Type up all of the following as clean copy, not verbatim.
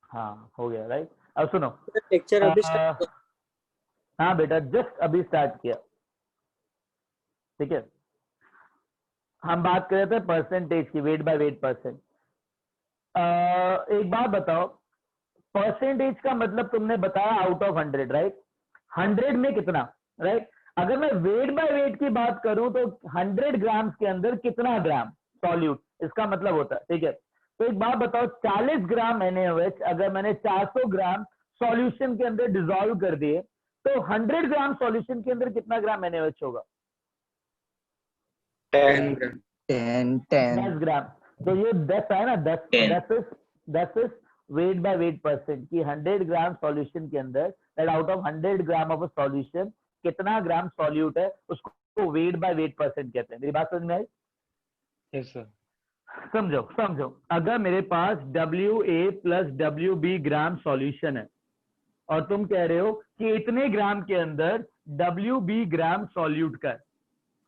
हाँ हो गया राइट। अब सुनो, लेक्चर अभी स्टार्ट किया। हाँ बेटा जस्ट अभी स्टार्ट किया, ठीक है। हम बात कर रहे थे परसेंटेज की, वेट बाय वेट परसेंट। एक बात बताओ, परसेंटेज का मतलब तुमने बताया आउट ऑफ 100, राइट। 100 में कितना, राइट। अगर मैं वेट बाय वेट की बात करूं तो 100 ग्राम्स के अंदर कितना ग्राम सॉल्यूट, इसका मतलब होता है, ठीक है। तो एक बात बताओ, 40 ग्राम NaOH अगर मैंने 400 ग्राम सॉल्यूशन के अंदर डिसॉल्व कर दिए तो 100 ग्राम सॉल्यूशन के अंदर कितना ग्राम NaOH होगा? 10 ग्राम। 10 ग्राम। तो ये 10 है ना, 10 is wait by wait percent की 100 ग्राम सॉल्यूशन के अंदर, that out of 100 gram of a solution कितना ग्राम सॉल्यूट है, उसको वेट बाय वेट परसेंट कहते हैं। मेरी बात समझ में आई? Yes sir. समझो समझो, अगर मेरे पास WA प्लस WB ग्राम सॉल्यूशन है और तुम कह रहे हो कि इतने ग्राम के अंदर WB ग्राम सॉल्यूट का है,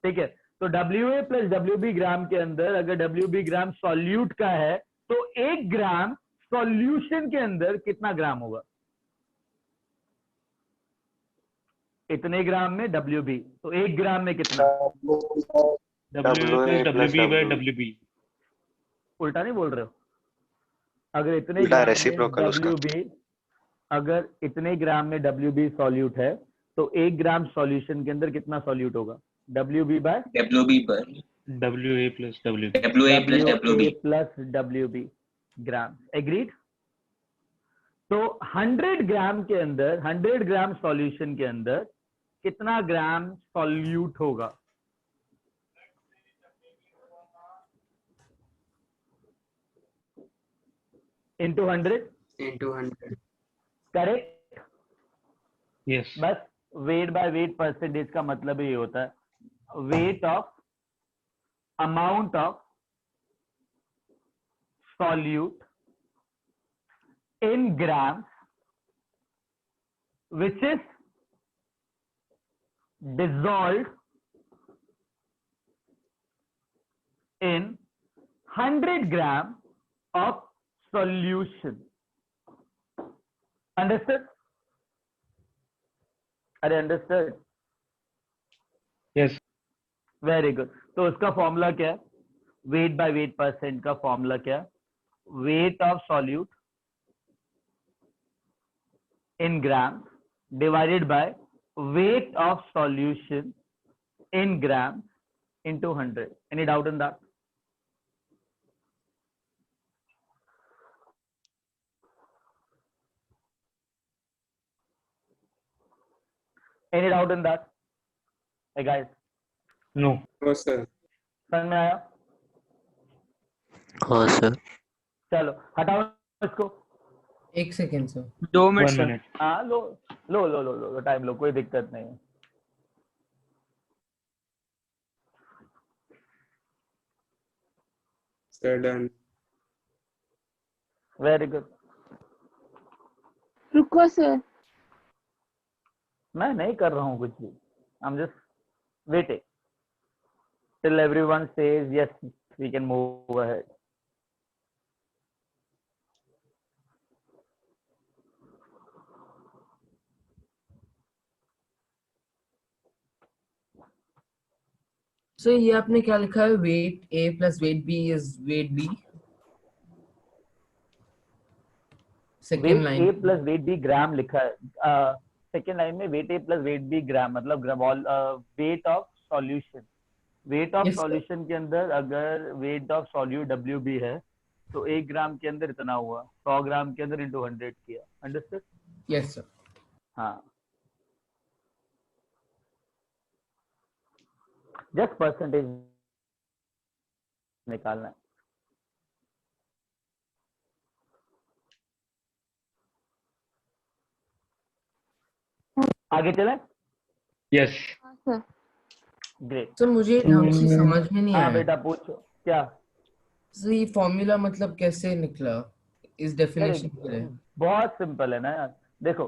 ठीक है। तो WA प्लस WB ग्राम के अंदर अगर WB ग्राम सॉल्यूट का है तो 1 ग्राम सॉल्यूशन के अंदर कितना ग्राम होगा? इतने ग्राम में WB, तो 1 ग्राम में कितना? WA plus WB। उल्टा नहीं बोल रहे हो? अगर इतने उल्टा ग्राम में रेसिप्रोकल उसका। WB, अगर इतने ग्राम में WB सॉल्यूट है तो 1 ग्राम सॉल्यूशन के अंदर कितना सॉल्यूट होगा? WB बाय WB पर WA plus WB। WA plus WB। Plus WB ग्राम। एग्रीड? तो 100 ग्राम के अंदर, 100 ग्राम सॉल्यूशन के अंदर कितना ग्राम सॉल्यूट होगा? Into 100, into 100। करेक्ट। यस। बस वेट बाय वेट परसेंटेज का मतलब ये होता है, weight of amount of solute in grams which is dissolved in 100 gram of solution. Understood? अरे अंडरस्टूड? यस। Very good. तो उसका फॉर्मूला क्या है? वेट बाय वेट परसेंट का फॉर्मूला क्या है? Wait of solute in gram divided by weight of solution in grams into 100. Any doubt in that? Any doubt in that? Hey guys, no. No sir. समझ में आया? हाँ sir. चलो हटाओ इसको। 1 second sir. 2 1 minute sir. Minute. हाँ लो लो लो लो लो time लो, कोई दिक्कत नहीं है। Sir done. Very good. रुको सर। मैं नहीं कर रहा हूँ कुछ भी, I am just waiting till everyone says yes we can move ahead. Sir ये आपने क्या लिखा है? Weight A plus weight B is weight B। Second weight line A plus weight B gram लिखा है। सेकेंड लाइन में weight A plus weight B gram मतलब weight of solution. Weight of Yes, sir. Solution के अंदर अगर wait of solute WB है तो 1 ग्राम के अंदर इतना हुआ, 100 ग्राम के अंदर इंटू 100 किया। अंडरस्टूड? Yes sir. हाँ, जस्ट परसेंटेज निकालना है। आगे चले? यस। हाँ सर। ग्रेट। सर मुझे ढंग से समझ में नहीं हाँ आया। बेटा पूछो क्या। सर ये फॉर्मूला मतलब कैसे निकला इस अरे डेफिनेशन के लिए? बहुत सिंपल है ना यार। देखो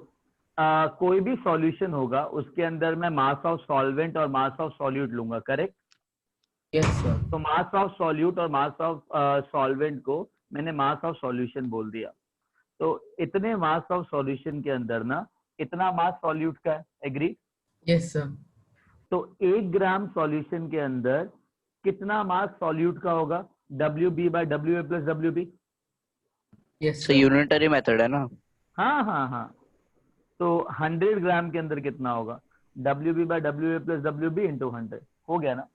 कोई भी सॉल्यूशन होगा उसके अंदर मैं मास ऑफ सॉल्वेंट और मास ऑफ सॉल्यूट लूंगा, करेक्ट? Yes sir. तो मास ऑफ सॉल्यूट और मास ऑफ सॉल्वेंट को मैंने मास ऑफ सॉल्यूशन बोल दिया। तो इतने मास ऑफ सॉल्यूशन के अंदर ना इतना मास सॉल्यूट का है, एग्री? Yes, sir. तो 1 ग्राम सॉल्यूशन के अंदर कितना मास सॉल्यूट का होगा? WB by WA plus WB। Yes, So sir. unitary method है ना? हाँ हाँ हाँ, तो 100 ग्राम के अंदर कितना होगा? WB by WA plus WB into 100। हो गया ना?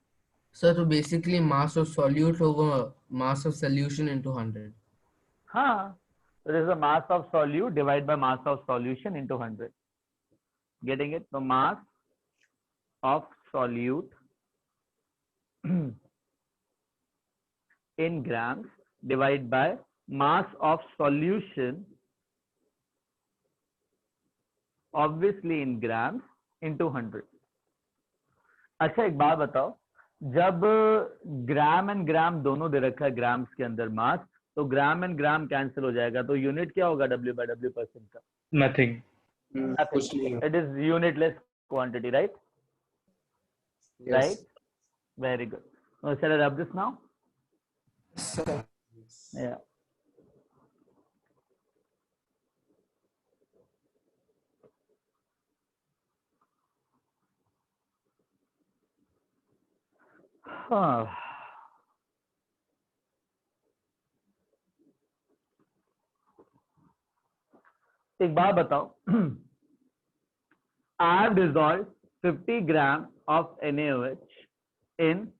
Sir, so basically mass of solute over mass of solution into 100. हाँ, so this is the mass of solute divided by mass of solution into 100। Getting it? So mass of solute in grams divided by mass of solution obviously in grams into 100। अच्छा एक बात बताओ, जब gram and ग्राम दोनों दे रखा है grams के अंदर मास, तो ग्राम एंड ग्राम कैंसिल हो जाएगा, तो यूनिट क्या होगा W by W परसेंट का? Nothing. कुछ नहीं है। It is unitless quantity, right? Yes. Right? Very good. So shall I rub this now? Yeah. हाँ, एक बात बताओ, I have dissolved 50 grams of NaOH in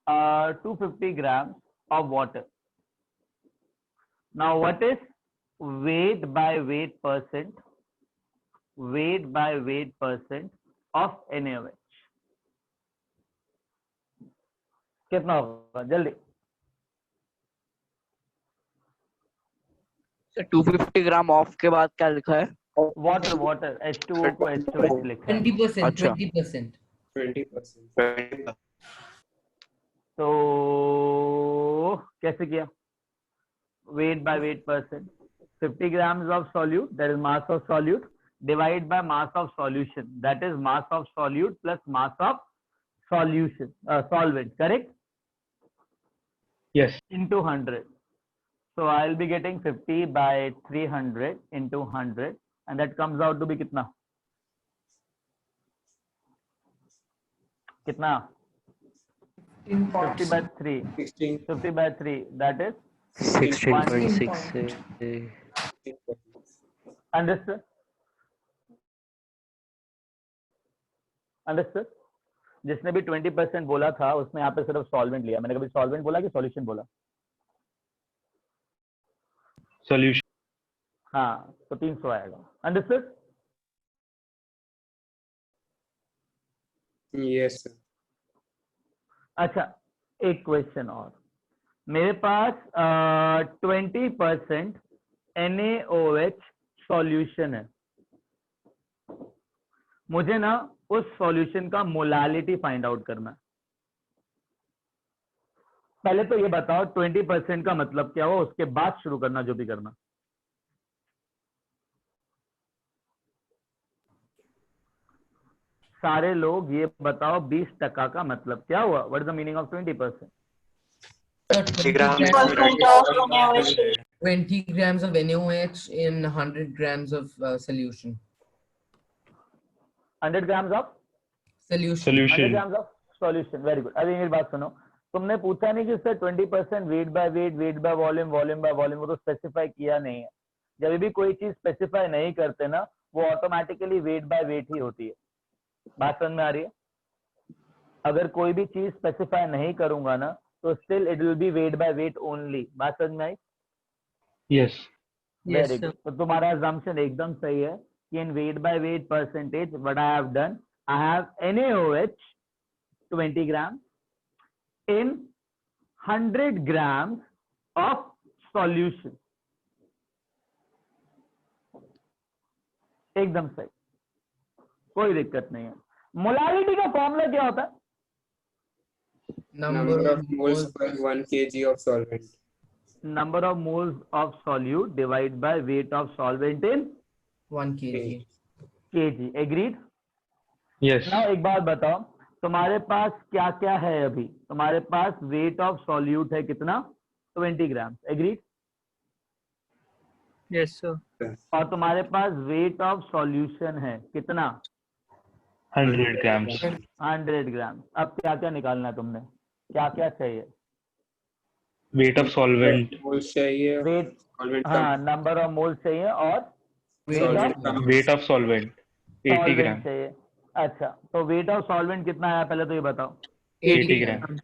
250 grams of water. Now, what is weight by weight percent? Weight by weight percent of NaOH कितना होगा? जल्दी। So 250 gram of के बाद क्या लिखा है? वाटर वाटर H2O को H2H लिखा है। 20%. अच्छा। 20%. 20%। तो कैसे किया? Weight by weight percent, 50 grams of solute, that is mass of solute, divided by mass of solution, that is mass of solute plus mass of solution, solvent, correct? Yes. Into 100. So I'll be getting 50 by 300 into 100, and that comes out to be कितना? कितना? 50 by 3. 16. 50 by 3, that is 16.6 understood? Understood? जिसने भी 20% बोला था उसने यहाँ पे सिर्फ सॉल्वेंट लिया। मैंने कभी सॉल्वेंट बोला कि सॉल्यूशन बोला? Solution. हाँ, तो 300 आएगा। अंडरस्टूड? Yes, sir. अच्छा, एक क्वेश्चन और। मेरे पास 20% NaOH सॉल्यूशन है। मुझे ना उस सॉल्यूशन का मोलालिटी फाइंड आउट करना है। पहले तो ये बताओ 20% का मतलब क्या हुआ, उसके बाद शुरू करना जो भी करना। सारे लोग ये बताओ 20% का मतलब क्या हुआ? What is the meaning of 20%? Sir, 20 grams 20 grams of NaOH in 100 grams of solution. 100 grams of Solution. 100 Solution. grams of solution. Very good. अभी मेरी बात सुनो, तुमने पूछा नहीं कि sir 20% wait by wait, weight by volume, volume by volume, वो तो स्पेसिफाई किया नहीं है। जब भी कोई चीज स्पेसिफाई नहीं करते ना, वो ऑटोमेटिकली वेट बाय वेट ही होती है। बात समझ में आ रही है? अगर कोई भी चीज स्पेसिफाई नहीं करूंगा ना, तो still it will be weight by weight only. बात समझ में आई? Yes. Yes, very sir. Good. तो तुम्हारा assumption एकदम सही है कि in weight by weight percentage what I have done, I have NaOH 20 grams in 100 grams of solution। एकदम सही, कोई दिक्कत नहीं है। मोलालिटी का फॉर्मूला क्या होता है? Number of moles per 1 kg of solvent. Number of moles of solute divide by weight of solvent in 1 kg. KG. Agreed? Yes. Now एक बात बताओ, तुम्हारे पास क्या क्या है? अभी तुम्हारे पास वेट ऑफ सॉल्यूट है कितना? 20 ग्राम। एग्रीड? Yes, sir. और तुम्हारे पास वेट ऑफ सॉल्यूशन है कितना? 100 grams. 100 ग्राम। अब क्या क्या निकालना है तुमने, क्या क्या चाहिए? Weight of solvent. मोल्स चाहिए, वेट, सॉल्वेंट हाँ, का नंबर ऑफ मोल्स चाहिए और वेट सॉल्वेंट ऑफ का Weight of solvent. 80 सॉल्वेंट ग्राम. चाहिए। अच्छा, तो वेट ऑफ सॉल्वेंट कितना आया पहले तो ये बताओ। 80 ग्राम.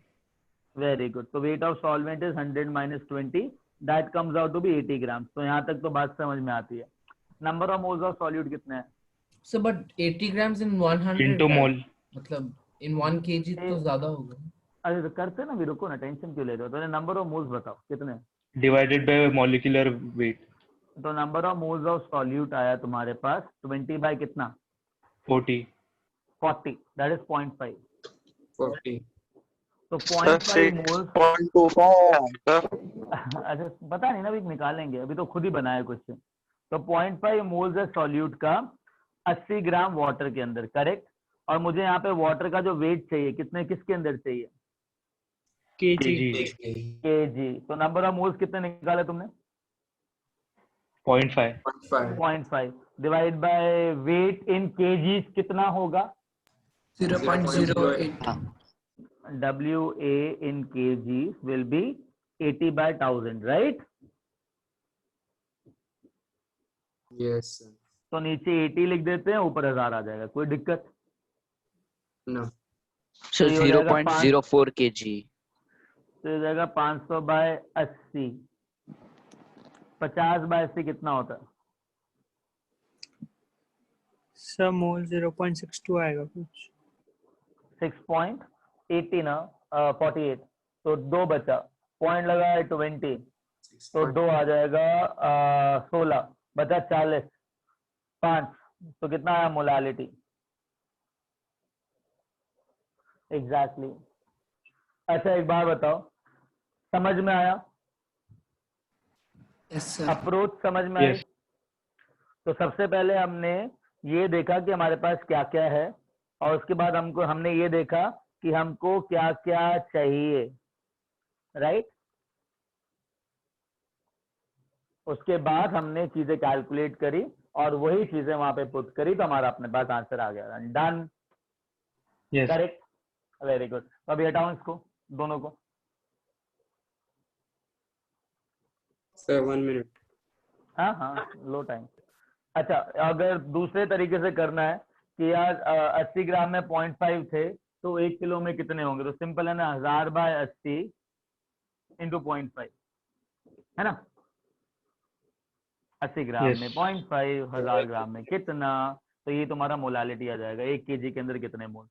Very good. तो weight of solvent is 100 minus 20, that comes out to be 80 gram. तो यहाँ तक तो बात समझ में आती है। Number of moles of solute कितने हैं? So, but 80 grams in 100 Into grams, mole. मतलब in 1 kg तो ज्यादा होगा। अरे तो करते ना भी, रुको ना, टेंशन क्यों ले रहे हो? तो नंबर ऑफ मोल्स बताओ कितने। Divided by molecular weight. तो number of moles of solute आया तुम्हारे पास 20 बाय कितना? 40. 40, दैट इज 0.5। 40 तो 0.5 मोल्स, 0.25 अच्छा पता नहीं ना, अभी निकालेंगे, अभी तो खुद ही बनाया क्वेश्चन। तो 0.5 मोल्स है सॉल्यूट का 80 ग्राम वाटर के अंदर, करेक्ट। और मुझे यहाँ पे वाटर का जो वेट चाहिए कितने, किसके अंदर चाहिए? kg. kg. केजी। तो नंबर ऑफ मोल्स कितने निकाले तुमने? 0.5. 0.5 divide by weight in KG कितना होगा? 0.08। WA in kgs will be 80 by 1000, right? Yes sir. तो नीचे 80 लिख देते हैं, ऊपर 1000 आ जाएगा, कोई दिक्कत? नो So ये हो जाएगा 0.04 kg. तो ये हो जाएगा 500 बाय 80। 50 बाय 80 कितना होता है? Sir, mole 0.62 आएगा कुछ. 6.80 ना, 48। तो 2 बचा, पॉइंट लगा है 20, तो 2 आ जाएगा 16, बचा 40, 5, तो कितना आया मोलालिटी? एग्जैक्टली। अच्छा एक बार बताओ, समझ में आया? Yes, sir. अप्रोच समझ में आई? Yes. तो सबसे पहले हमने ये देखा कि हमारे पास क्या क्या है, और उसके बाद हमने ये देखा कि हमको क्या क्या चाहिए, राइट। उसके बाद हमने चीजें कैलकुलेट करी और वही चीजें वहां पे पुट करी, तो हमारा अपने पास आंसर आ गया। Done, Yes. Correct, very good. तो अभी हटाओ इसको, दोनों को। Sir 1 minute. हाँ हाँ, लो टाइम। अच्छा, अगर दूसरे तरीके से करना है कि यार 80 ग्राम में 0.5 थे, तो 1 किलो में कितने होंगे? तो सिंपल है ना, 1000 बाय 80 इंटू 0.5, है ना। 80 ग्राम Yes. में 0.5, 1000 ग्राम में कितना, तो ये तुम्हारा मोलालिटी आ जाएगा। 1 केजी के अंदर कितने मोल।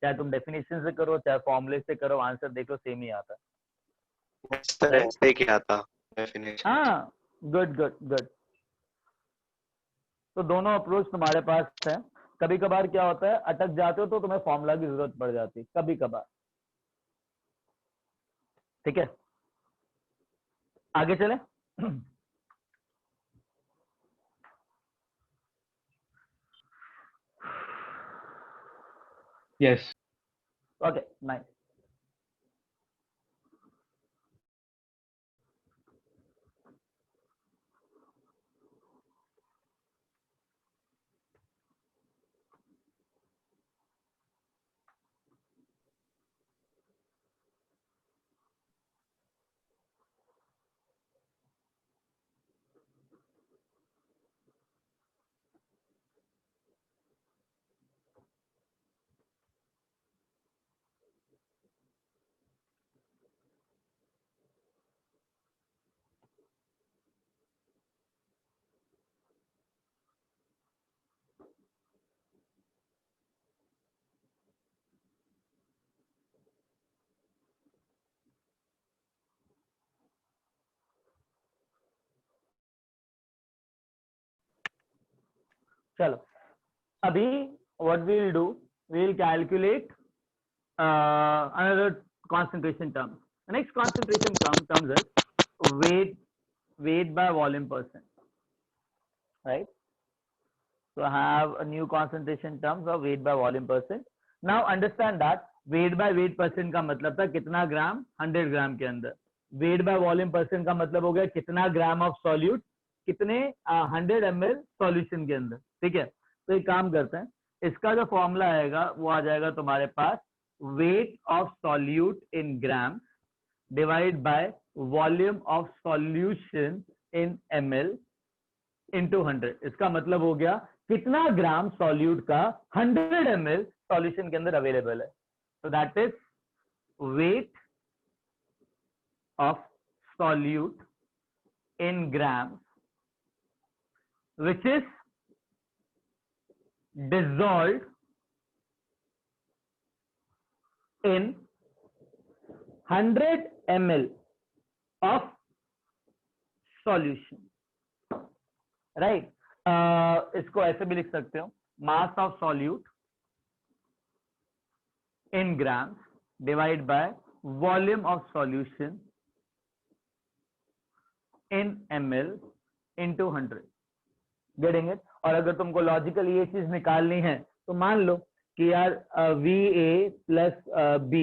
चाहे तुम डेफिनेशन से करो चाहे फॉर्मूले से करो, आंसर देखो सेम ही आता है। ऐसे क्या था डेफिनेशन? हाँ, गुड गुड गुड। तो दोनों अप्रोच तुम्हारे पास है। कभी कभार क्या होता है, अटक जाते हो तो तुम्हें फॉर्मूला की जरूरत पड़ जाती है कभी कभार, ठीक है। आगे चले। Yes. Okay, nice. चलो, अभी what we'll do, we'll calculate another concentration term. The next concentration terms is weight by volume percent, right? So I have a new concentration terms of weight by volume percent. Now understand that weight by weight percent का मतलब था कितना ग्राम 100 ग्राम के अंदर, weight by volume percent का मतलब हो गया कितना ग्राम ऑफ सॉल्यूट कितने 100 ml सॉल्यूशन के अंदर। ठीक है, तो एक काम करते हैं, इसका जो फॉर्मूला आएगा वो आ जाएगा तुम्हारे पास weight of solute in gram divide by volume of solution in ml into 100। इसका मतलब हो गया कितना ग्राम सॉल्यूट का 100 ml सॉल्यूशन के अंदर अवेलेबल है। तो that is wait of solute in grams which is dissolved in 100 ml of solution, right? इसको ऐसे भी लिख सकते हो, mass of solute in grams divided by volume of solution in ml into 100। Getting it? और अगर तुमको लॉजिकल ये चीज निकालनी है तो मान लो कि यार Va प्लस B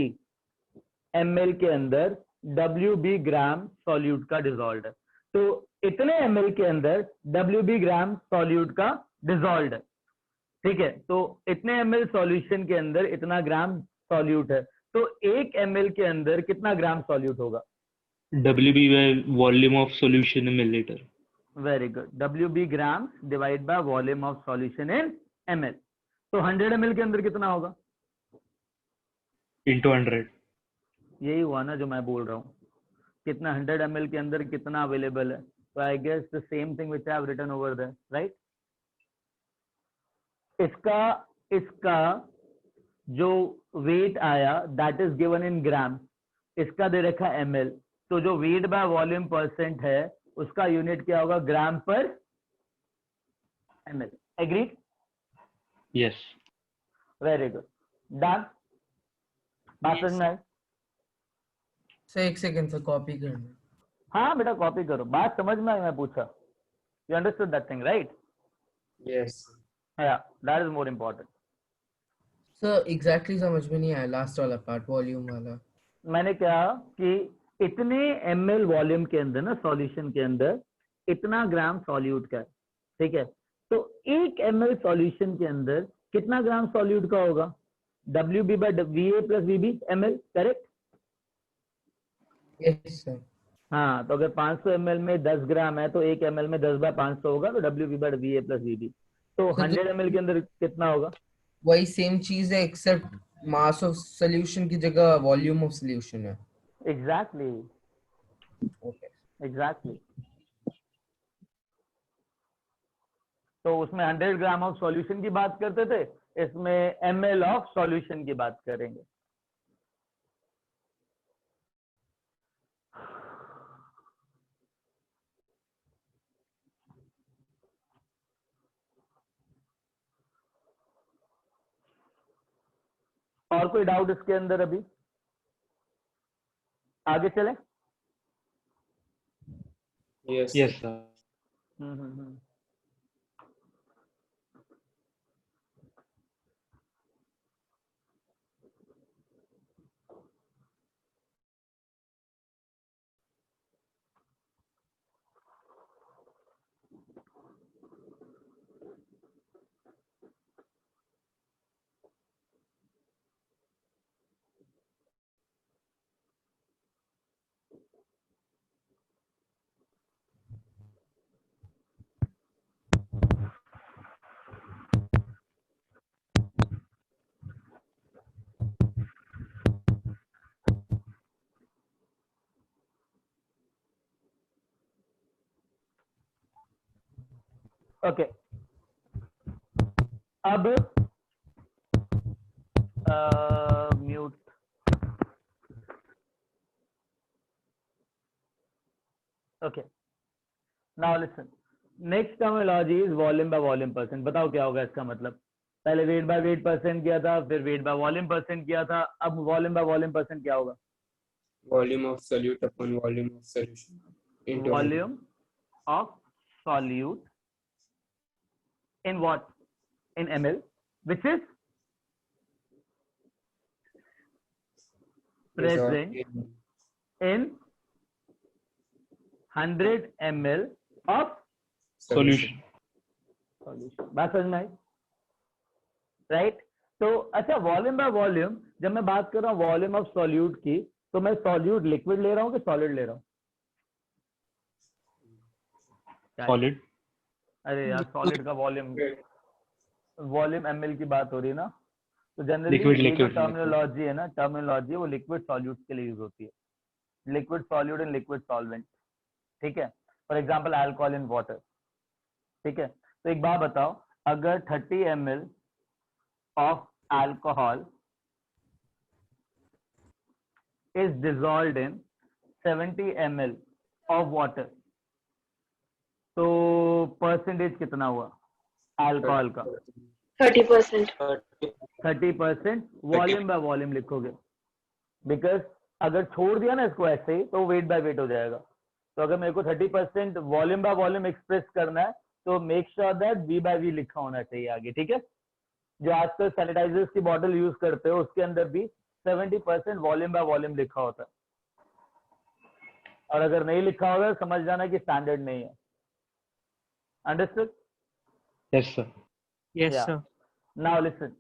ml के अंदर WB ग्राम सॉल्यूट का डिजॉल्व है, तो इतने ml के अंदर WB ग्राम सॉल्यूट का डिजॉल्व है। ठीक है, तो इतने ml सॉल्यूशन के अंदर इतना ग्राम सॉल्यूट है, तो 1 ml के अंदर कितना ग्राम सॉल्यूट होगा? WB by volume of solution in milliliter. Very good, WB gram divide by volume of solution in ml। तो 100 ml के अंदर कितना होगा? Into 100. यही हुआ ना जो मैं बोल रहा हूँ, कितना 100 ml के अंदर कितना अवेलेबल है। तो I guess the same thing which I have written over there, right? इसका जो वेट आया that is given in gram, इसका दे रखा ml, तो जो वेट बाय वॉल्यूम परसेंट है उसका यूनिट क्या होगा? ग्राम पर ml। Agreed? Yes. Very good, done. बात समझ में आई? सर एक सेकंड सर, कॉपी करना। हाँ बेटा कॉपी करो, बात समझ में आई? मैं पूछा, you understood that thing, right? Yes. या that is more important. Sir exactly समझ में नहीं आया लास्ट वाला पार्ट, वॉल्यूम वाला। मैंने कहा कि इतने ml वॉल्यूम के अंदर ना, सॉल्यूशन के अंदर इतना ग्राम सॉल्यूट का है। ठीक है, तो 1 ml सॉल्यूशन के अंदर कितना ग्राम सॉल्यूट का होगा? WB by VA plus VB ml, correct? Yes sir. हाँ, तो अगर 500 ml में 10 ग्राम है तो 1 ml में 10 बाय 500 होगा, तो WB by VA plus VB। तो 100 ml के अंदर कितना होगा? वही सेम चीज है एक्सेप्ट मास ऑफ सॉल्यूशन की जगह वॉल्यूम ऑफ सॉल्यूशन है। Exactly, okay. एग्जैक्टली। तो उसमें 100 ग्राम ऑफ सॉल्यूशन की बात करते थे, इसमें ml ऑफ सॉल्यूशन की बात करेंगे। और कोई डाउट इसके अंदर? अभी आगे चले? Yes. Yes, sir. हम्म। ओके, अब mute. Okay, now listen, next terminology is volume by volume percent. बताओ क्या होगा इसका मतलब? पहले वेट बाय वेट परसेंट किया था, फिर वेट बाय वॉल्यूम परसेंट किया था, अब वॉल्यूम बाय वॉल्यूम परसेंट क्या होगा? Volume of solute upon volume of solution into 100. Volume of solute in what? In ml, which is present in 100 ml of solution. बात समझ में आई, राइट? तो अच्छा, वॉल्यूम बाय वॉल्यूम जब मैं बात कर रहा हूँ वॉल्यूम ऑफ सॉल्यूट की, तो मैं सॉल्यूट लिक्विड ले रहा हूँ कि सॉलिड ले रहा हूँ? Solid. अरे यार, सॉलिड का वॉल्यूम ml की बात हो रही है ना, तो जनरली Liquid, ये जो liquid, टर्मिनोलॉजी है ना, टर्मिनोलॉजी वो लिक्विड सॉल्यूट के लिए यूज होती है, liquid solute and liquid solvent, ठीक है? For example alcohol in water, ठीक है? तो एक बात बताओ, अगर 30 ml of alcohol is dissolved in 70 ml of water, तो परसेंटेज कितना हुआ अल्कोहल का? 30%. 30% वॉल्यूम बाय वॉल्यूम लिखोगे, बिकॉज अगर छोड़ दिया ना इसको ऐसे ही तो वेट बाय वेट हो जाएगा। तो अगर मेरे को 30% वॉल्यूम बाय वॉल्यूम एक्सप्रेस करना है तो make sure that V by V लिखा होना चाहिए आगे, ठीक है? जो आजकल सैनिटाइजर्स की बॉटल यूज करते हो उसके अंदर भी 70% वॉल्यूम बाय वॉल्यूम लिखा होता है, और अगर नहीं लिखा होगा समझ जाना कि स्टैंडर्ड नहीं है। Understood? Yes, sir. Yes, Yeah. sir. Now listen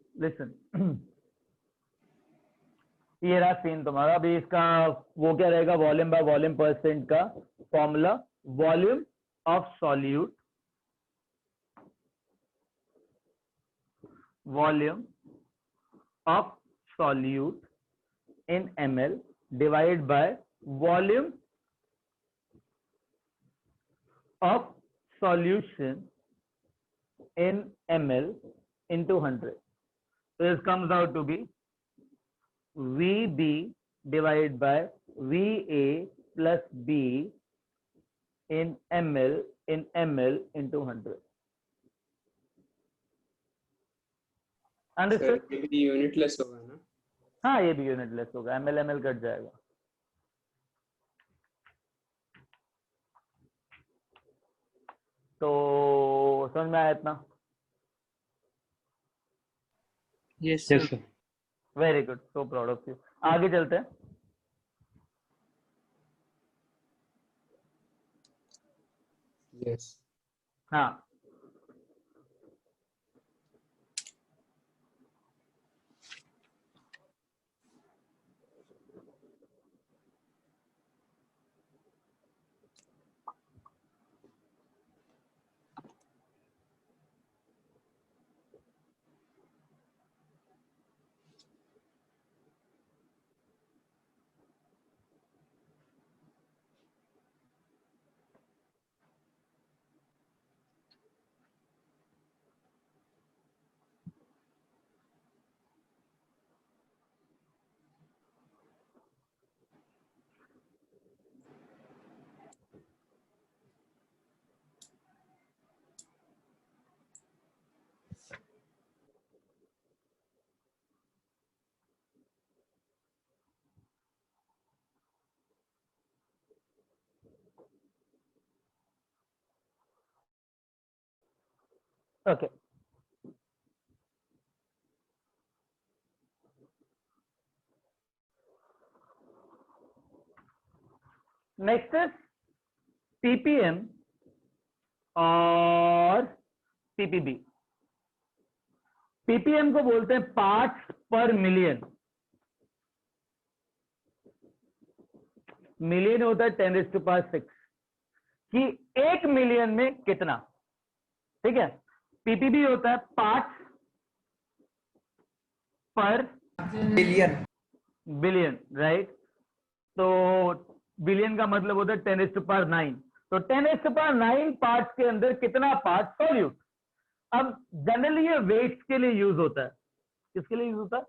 ये रहा सीन तुम्हारा। अभी इसका वो क्या रहेगा, वॉल्यूम बाय वॉल्यूम परसेंट का formula, volume of solute, volume of solute in ml divide by volume of solution in ml into 100. So this comes out to be VB divided by VA plus B in ml into 100. Understood? Sir ये भी unitless होगा ना? हाँ, ये भी unitless होगा, ml cut जाएगा। तो समझ में आया इतना? Yes, Yes, sir. sir. Very good, so proud of you. आगे चलते हैं। यस। हाँ, ओके। नेक्स्ट इज ppm और ppb। ppm को बोलते हैं पार्ट्स पर मिलियन। मिलियन होता है 10⁶ कि 1 मिलियन में कितना, ठीक है? ppb होता है पार्ट्स पर बिलियन, राइट? तो बिलियन का मतलब होता है 10⁹। तो 10⁹ पार्ट्स के अंदर कितना पार्ट सॉल्यूट। अब जनरली ये वेट्स के लिए यूज होता है। किसके लिए यूज होता है?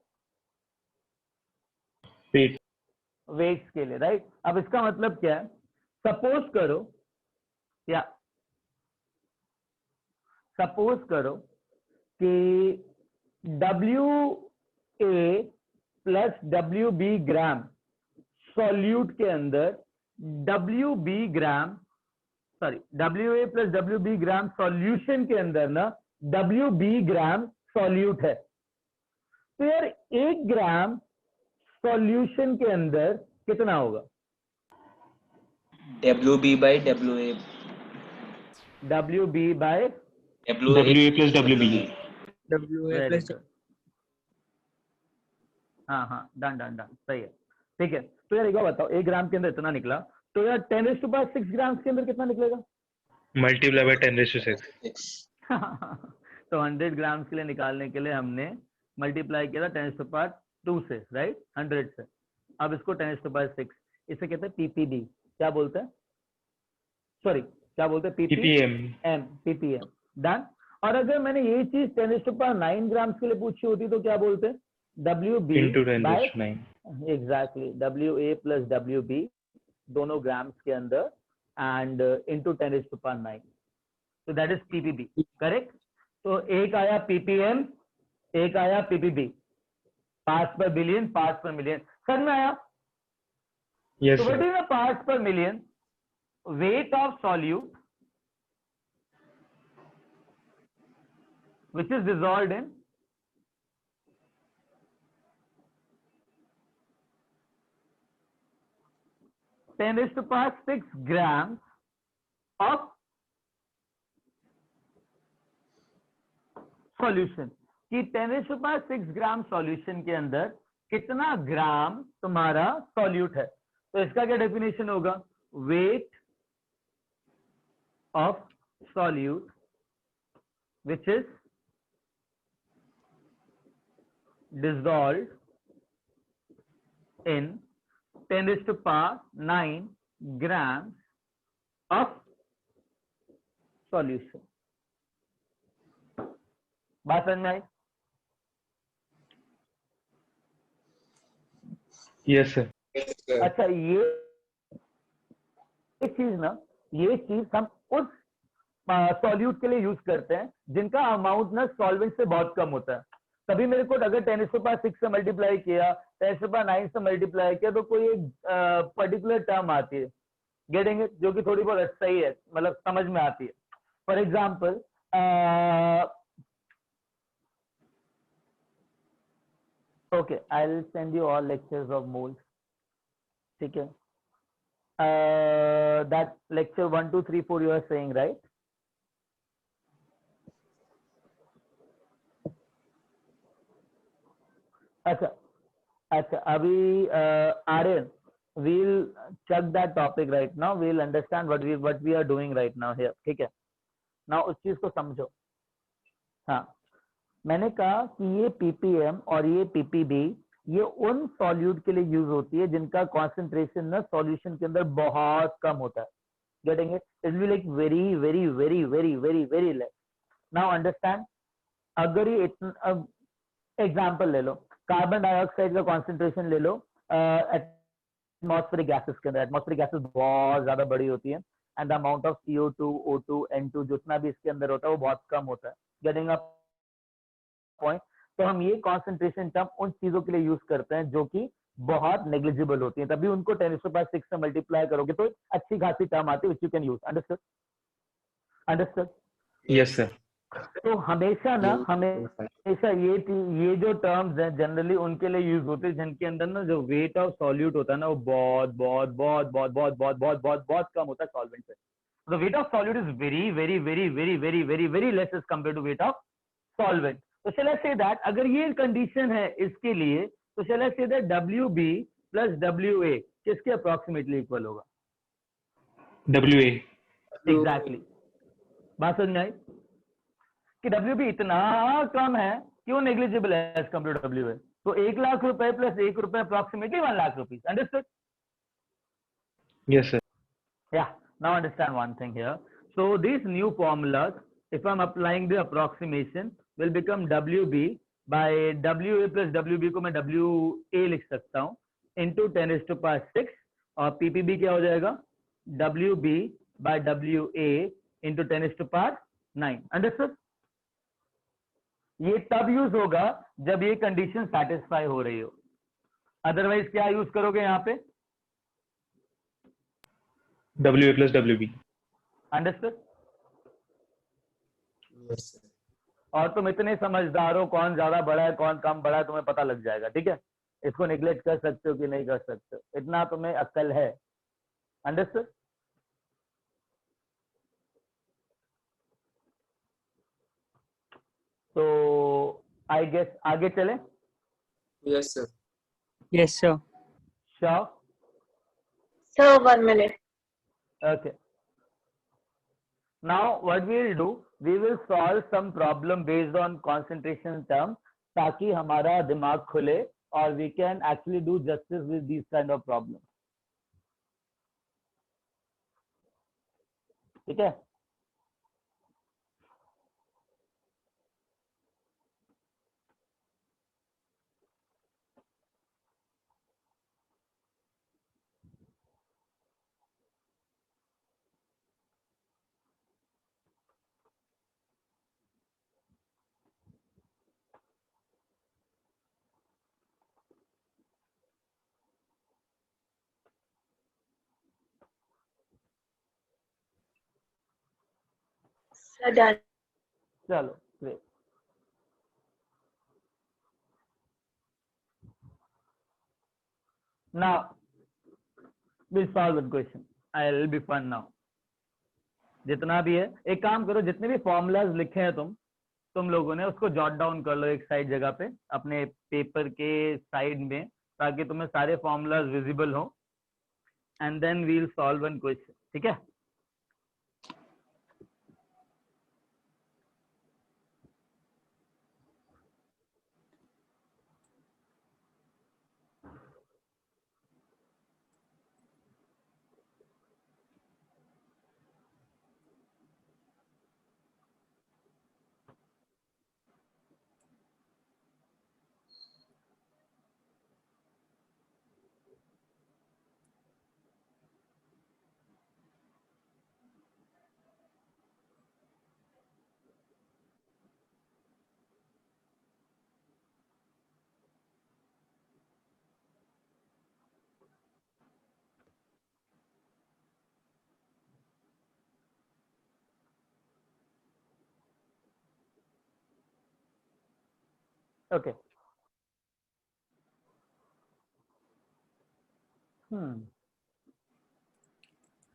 Wait. वेट्स के लिए, राइट? अब इसका मतलब क्या है? सपोज करो कि WA प्लस WB ग्राम सॉल्यूट के अंदर WA प्लस WB ग्राम सॉल्यूशन के अंदर ना WB ग्राम सॉल्यूट है। तो यार 1 ग्राम सॉल्यूशन के अंदर कितना होगा? WB by WA. WB by WA plus WB. WA very plus good. हाँ हाँ, डन डन डन, सही है। ठीक है, तो यार एक बार बताओ, 1 ग्राम के अंदर इतना निकला, तो यार 10⁻6 ग्राम के अंदर कितना निकलेगा? Multiply by 10�6. तो 100 ग्राम के लिए निकालने के लिए हमने मल्टीप्लाई किया था 10⁻2 से, राइट, 100 से। अब इसको 10⁻6, इसे कहते हैं पीपीडी। क्या बोलते हैं? सॉरी, क्या बोलते हैं? ppm. पीपीएम। डन। और अगर मैंने ये चीज 10⁹ ग्राम के लिए पूछी होती तो क्या बोलते हैं? WB Into by 10⁹ exactly WA plus WB दोनों ग्राम्स के अंदर एंड इनटू 10⁹ तो दैट इज पीपीबी, करेक्ट। तो एक आया पीपीएम, एक आया पीपीबी, पार्ट्स पर बिलियन, पार्ट्स पर मिलियन, समझ में आया? Yes, So what sir. is the parts per million? Weight of solute which is dissolved in ten raised to power 6 grams of solution। कि 10 raised to power 6 gram solution के अंदर कितना ग्राम तुम्हारा solute है। तो इसका क्या डेफिनेशन होगा? Wait of solute which is dissolved in 10⁹ grams of solution। बात समझ में आई? Yes, sir. Yes, sir. अच्छा, ये चीज ना, ये चीज हम उस सॉल्यूट के लिए यूज करते हैं जिनका अमाउंट ना सॉल्वेंट से बहुत कम होता है। तभी मेरे को अगर 10⁶6 से मल्टीप्लाई किया, 10⁹ से मल्टीप्लाई किया, तो कोई एक पर्टिकुलर टर्म आती है, गेटिंग इट, जो कि थोड़ी बहुत सही है, मतलब समझ में आती है। For example, okay, I will send you all lectures of moles, ठीक है? That lecture 1 2 3 4 you are saying, right? अच्छा अच्छा, अभी Aryan, we'll check that topic right now, we'll understand what we are doing right now here, ठीक है? now उस चीज को समझो। हाँ, मैंने कहा कि ये पीपीएम और ये पीपीबी ये उन सॉल्यूट के लिए यूज होती है जिनका कॉन्सेंट्रेशन ना सॉल्यूशन के अंदर बहुत कम होता है, getting it? It will like very very very very very very less. Now understand, अगर ये एग्जाम्पल ले लो, कार्बन डाइऑक्साइड का कॉन्सेंट्रेशन ले लो एटमॉस्फेरिक गैसेस के अंदर। एटमॉस्फेरिक गैसेस बहुत ज्यादा बड़ी होती है and the amount of CO2 O2 N2 जितना भी इसके अंदर होता है वो बहुत कम होता है, गेटिंग अ पॉइंट? तो हम ये कॉन्सेंट्रेशन टर्म उन चीजों के लिए यूज करते हैं जो कि बहुत नेग्लिजिबल होती है, तभी उनको 10⁶ से मल्टीप्लाई करोगे तो अच्छी खासी टर्म आती है which you can use. Understood? Understood? Yes, sir. तो हमेशा ना, हमेशा ये जो टर्म्स हैं जनरली उनके लिए यूज होते हैं जिनके अंदर ना जो वेट ऑफ सॉल्यूट होता है ना वो बहुत बहुत बहुत बहुत बहुत बहुत बहुत बहुत बहुत कम होता है सॉल्वेंट से। The weight of solute is very very very very very very very less as compare to weight of solvent. तो शैल आई से दैट अगर ये कंडीशन है इसके लिए, तो shall I say that WB plus WA किसके approximately equal होगा? WA. Exactly. बात समझ में आई कि WB इतना कम है कि वो नेग्लिजिबल है एज कंपेयर टू WA। तो 1 लाख रुपए प्लस 1 रुपए approximately 1 lakh rupees. Understood? Yes, sir. Yeah, now understand one thing here. So these new formulas, if I'm applying the approximation, will become WB by WA plus WB को मैं WA लिख सकता हूँ into 10⁶, और PPB क्या हो जाएगा? WB by WA into 10⁹. Understood? ये तब यूज होगा जब ये कंडीशन सेटिस्फाई हो रही हो, अदरवाइज क्या यूज करोगे यहाँ पे? WA plus WB. Understood? Yes, sir. और तुम इतने समझदार हो, कौन ज्यादा बड़ा है कौन कम बड़ा है तुम्हें पता लग जाएगा, ठीक है? इसको निग्लेक्ट कर सकते हो कि नहीं कर सकते हो, इतना तुम्हें अक्ल है। अंडरस्टूड? आई गेस आगे चले. Yes, sir. Yes, sir. Sure. Sir, 1 minute. Okay. Now what we will do, we will solve some problem based on concentration term ताकि हमारा दिमाग खुले और we can actually do justice with these kind of problems. ठीक है. Sir, done. चलो great. Now we'll solve the question. I'll be fun now. जितना भी है एक काम करो, जितने भी फॉर्मूलाज लिखे हैं तुम लोगों ने उसको जॉट डाउन कर लो एक साइड जगह पे अपने पेपर के साइड में, ताकि तुम्हें सारे फॉर्मूलाज विजिबल हो. And then we'll solve one question. ठीक है. ओके.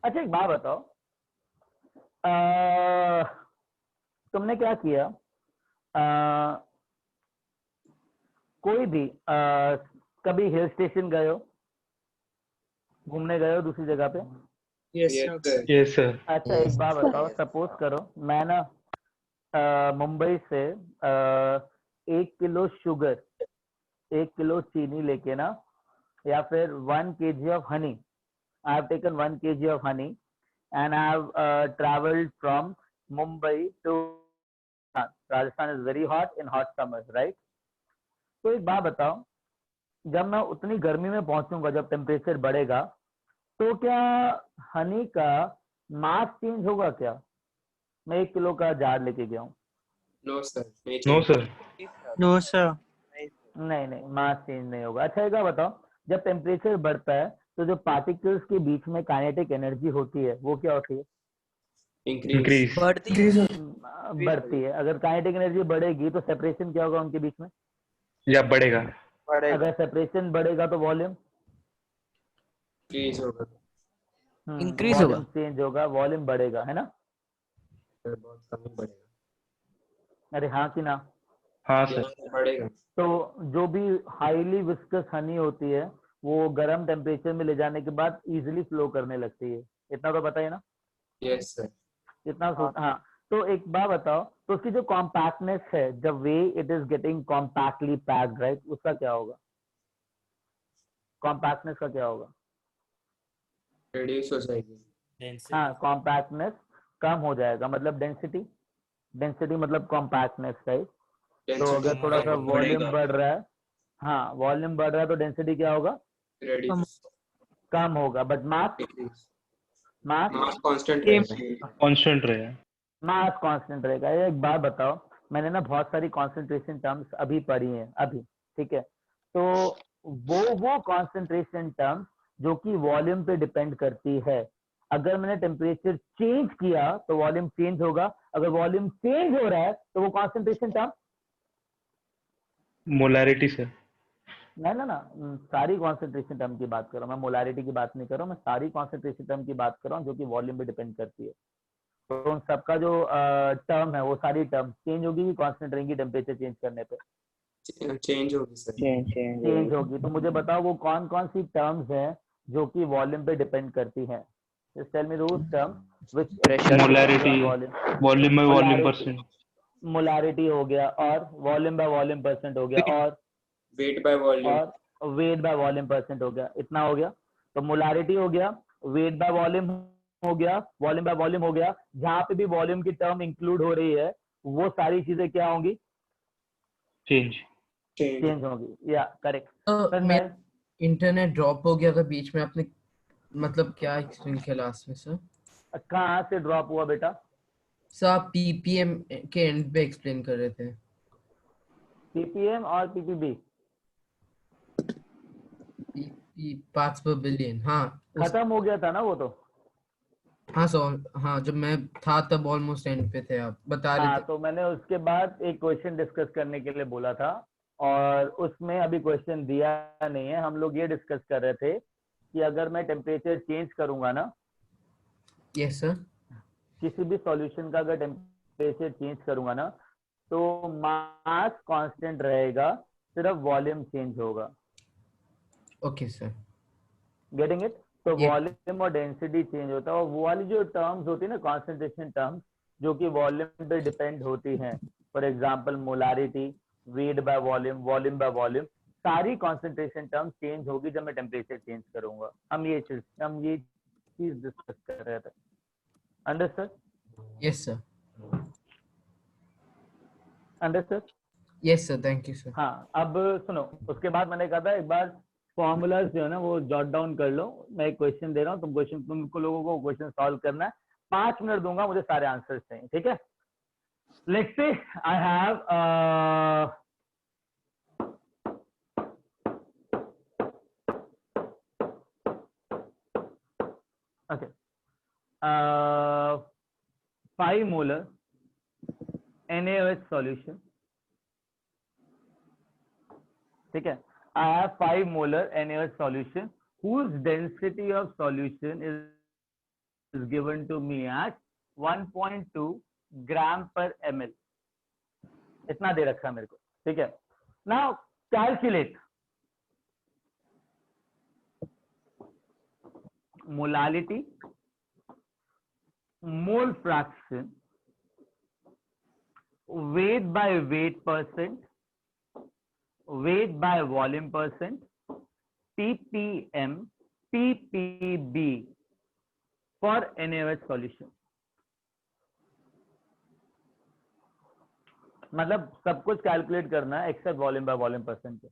अच्छा एक बात बताओ, तुमने क्या किया, कोई भी कभी हिल स्टेशन गए हो, घूमने गए हो दूसरी जगह पे? Yes, Yes, sir. sir. Yes, sir. अच्छा एक बात बताओ, सपोज करो मैं ना मुंबई से 1 किलो शुगर, 1 किलो चीनी लेके ना, या फिर 1 kg of honey. I have taken 1 kg of honey and I have traveled from Mumbai to Rajasthan. Rajasthan is very hot in hot summers, right? तो एक बात बताओ, जब मैं उतनी गर्मी में पहुंचूंगा, जब टेम्परेचर बढ़ेगा, तो क्या हनी का मास चेंज होगा क्या? मैं 1 किलो का जार लेके गया हूँ. No, sir. No, sir. No, sir. नहीं नहीं, मास चेंज नहीं होगा. अच्छा एक बात बताओ, जब टेम्परेचर बढ़ता है तो जो पार्टिकल्स के बीच में काइनेटिक एनर्जी होती है वो क्या होती है? Increase. Increase. बढ़ती है. अगर काइनेटिक एनर्जी बढ़ेगी तो सेपरेशन क्या होगा उनके बीच में? या बढ़ेगा. अगर सेपरेशन बढ़ेगा तो वॉल्यूम Increase होगा. Increase होगा. वॉल्यूम चेंज होगा, वॉल्यूम बढ़ेगा, है ना? Sir, बहुत कम ही बढ़ेगा. अरे हाँ कि ना? हाँ Yes, सर. sir, बढ़ेगा. तो जो भी हाईली विस्कस हनी होती है वो गर्म टेम्परेचर में ले जाने के बाद इजीली फ्लो करने लगती है. इतना तो पता है ना? Yes, sir. इतना हाँ. तो एक बात बताओ, तो उसकी जो कॉम्पैक्टनेस है, जब way it is getting compactly packed, right, उसका क्या होगा? कॉम्पैक्टनेस का क्या होगा? Reduce हो जाएगी. हाँ, कॉम्पैक्टनेस कम हो जाएगा, मतलब डेंसिटी. डेंसिटी मतलब कॉम्पैक्टनेस, राइट? तो Density अगर थोड़ा सा वॉल्यूम बढ़ेगा. बढ़ रहा है, हाँ वॉल्यूम बढ़ रहा है तो डेंसिटी क्या होगा? Reduce. कम होगा. But mass, Decrease. Mass Mass constant रहेगा. कांस्टेंट रहेगा. मास कांस्टेंट रहेगा. एक बात बताओ, मैंने ना बहुत सारी कॉन्सेंट्रेशन टर्म्स अभी पढ़ी हैं अभी, ठीक है? तो वो कॉन्सेंट्रेशन टर्म्स जो कि वॉल्यूम पे डिपेंड करती है, अगर मैंने टेम्परेचर चेंज किया तो वॉल्यूम चेंज होगा. अगर वॉल्यूम चेंज हो रहा है तो वो कॉन्सेंट्रेशन टर्म मोलारिटी सर. ना ना ना, सारी कॉन्सेंट्रेशन टर्म की बात कर रहा हूँ मैं, मोलारिटी की बात नहीं कर रहा हूँ मैं, सारी कॉन्सेंट्रेशन टर्म की बात कर रहा हूँ जो कि वॉल्यूम पे डिपेंड करती है. तो उन सबका जो टर्म है वो सारी टर्म चेंज होगी कि कांस्टेंट रहेंगी टेम्परेचर चेंज करने पे? चेंज होगी सर। चेंज होगी। तो मुझे बताओ वो कौन कौन सी टर्म्स हैं जो कि वॉल्यूम पे डिपेंड करती हैं? Just tell me those terms which Molarity, volume by volume percent, molarity हो गया, और वॉल्यूम बाय वॉल्यूम परसेंट हो गया, और weight by volume. Weight by volume percent हो गया। इतना हो गया। तो मोलारिटी हो गया, वेट बाय वॉल्यूम हो गया, वॉल्यूम बाय वॉल्यूम हो गया। जहां पे भी वॉल्यूम की टर्म इंक्लूड हो रही है वो सारी चीजें क्या होंगी? change. चेंज होगी। या करेक्ट। तो मेरा इंटरनेट ड्रॉप हो गया था बीच में, आपने मतलब क्या एक्सप्लेन किया लास्ट में सर? कहाँ से ड्रॉप हुआ बेटा? सर आप पीपीएम के एंड पे एक्सप्लेन कर रहे थे। पीपीएम और पीपीबी पार्ट्स पर बिलियन, हाँ खत्म हो गया था ना वो तो। हाँ सर, हाँ जब मैं था तब ऑलमोस्ट एंड पे थे, आप बता रहे हाँ, थे। तो मैंने उसके बाद एक क्वेश्चन डिस्कस करने के लिए बोला था, और उसमें अभी क्वेश्चन दिया नहीं है। हम लोग ये डिस्कस कर रहे थे कि अगर मैं टेम्परेचर चेंज करूंगा ना, यस सर। किसी भी सॉल्यूशन का अगर टेम्परेचर चेंज करूंगा ना, तो मास कांस्टेंट रहेगा, सिर्फ वॉल्यूम चेंज होगा। Okay sir. Getting it? तो ये वॉल्यूम और डेंसिटी चेंज होता है, और वो वाली जो टर्म्स होती है ना कॉन्सेंट्रेशन टर्म्स, जो कि वॉल्यूम पे डिपेंड होती हैं, for example molarity, weight by volume, volume by volume, सारी कॉन्सेंट्रेशन टर्म्स चेंज होगी जब मैं टेम्परेचर चेंज करूंगा। हम ये चीज डिस्कस कर रहे थे। Understood? Yes sir. Understood? Yes sir, thank you sir. हाँ, अब सुनो, उसके बाद मैंने कहा था एक बार फॉर्मूलाज जो है ना वो जॉट डाउन कर लो। मैं एक क्वेश्चन दे रहा हूँ, तुमको लोगों को क्वेश्चन सॉल्व करना है। 5 मिनट दूंगा, मुझे सारे आंसर्स चाहिए, ठीक है? Let's say I have okay 5 molar NaOH solution, ठीक है? I have 5 molar NaOH solution whose density of solution is given to me at 1.2 gram per ml. इतना दे रखा मेरे को, ठीक है? Now calculate molality, mole fraction, weight by weight percent, weight by volume percent, ppm, ppb for NaOH solution. मतलब सब कुछ calculate करना है except volume by volume percent.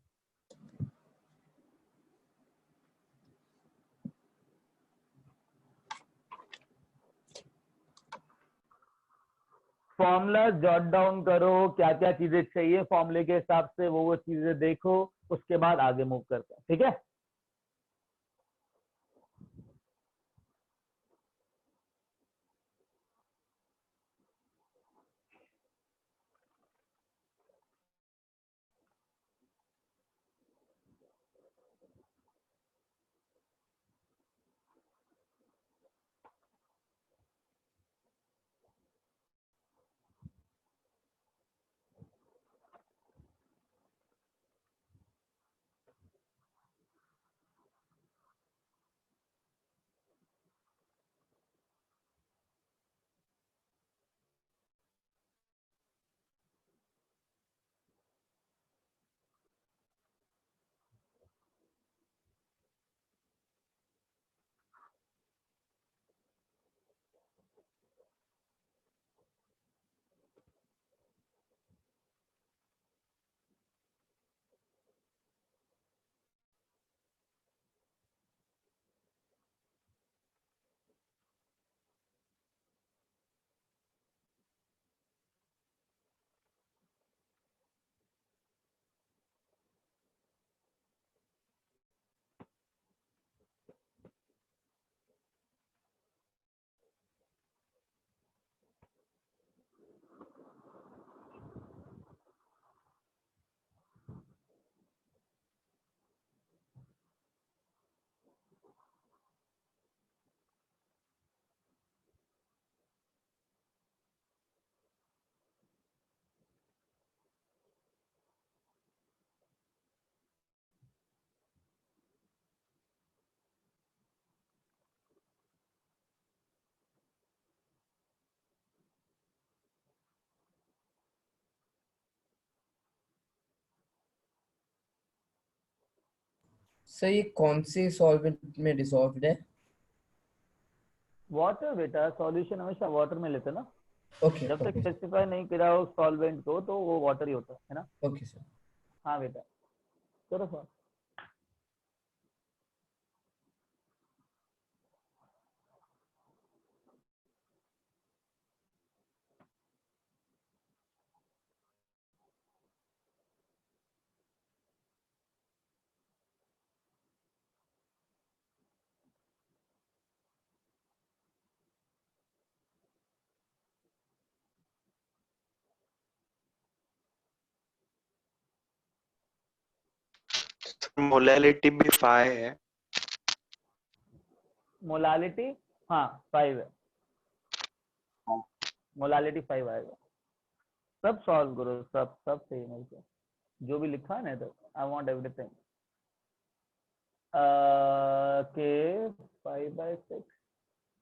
Formula jot down करो, क्या क्या चीजें चाहिए फॉर्मूले के हिसाब से, वो चीजें देखो, उसके बाद आगे मूव करते हैं, ठीक है? सर ये कौन से सॉल्वेंट में डिसॉल्व्ड है? वाटर बेटा, सॉल्यूशन हमेशा वाटर में लेते हैं ना, ओके जब तक ओके स्पेसिफाई नहीं करा हो सॉल्वेंट को तो वो वाटर ही होता है ना। Okay sir. हाँ बेटा, करो सर। मोलैलिटी भी 5 है। मोलालिटी हाँ 5 है, मोलालिटी 5 आएगा। सब सॉल्व करो, सब सब सही मिलकर जो भी लिखा है ना, तो आई वांट एवरीथिंग के 5/6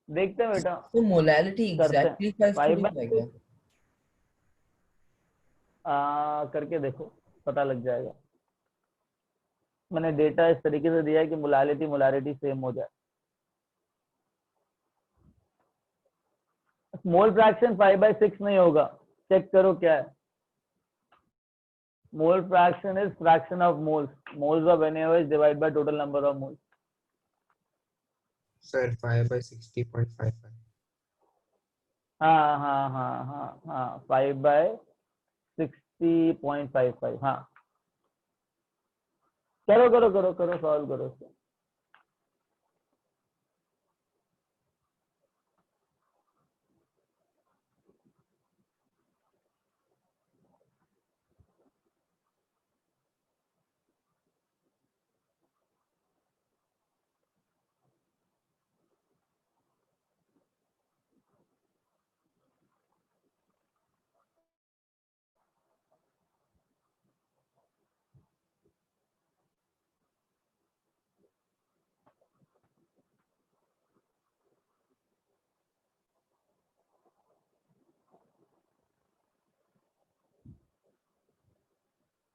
देखते हैं बेटा, तो मोलैलिटी करते हैं एग्जैक्टली 5 थोड़ी होता है 5/6 क्या? करके देखो, पता लग जाएगा। मैंने डेटा इस तरीके से दिया है कि मोलालिटी मोलारिटी सेम हो जाए। मोल फ्रैक्शन 5/6 नहीं होगा, चेक करो क्या है। Mole fraction is fraction of moles, moles of NaOH divide by total number of moles. Sir, 5/60.55. हाँ हाँ हाँ हाँ हाँ 5/60.55 हाँ। करो करो करो करो, सॉल्व करो इसको।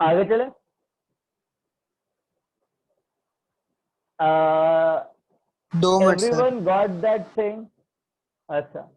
आगे चले। दो minute sir. Everyone got that thing? अच्छा,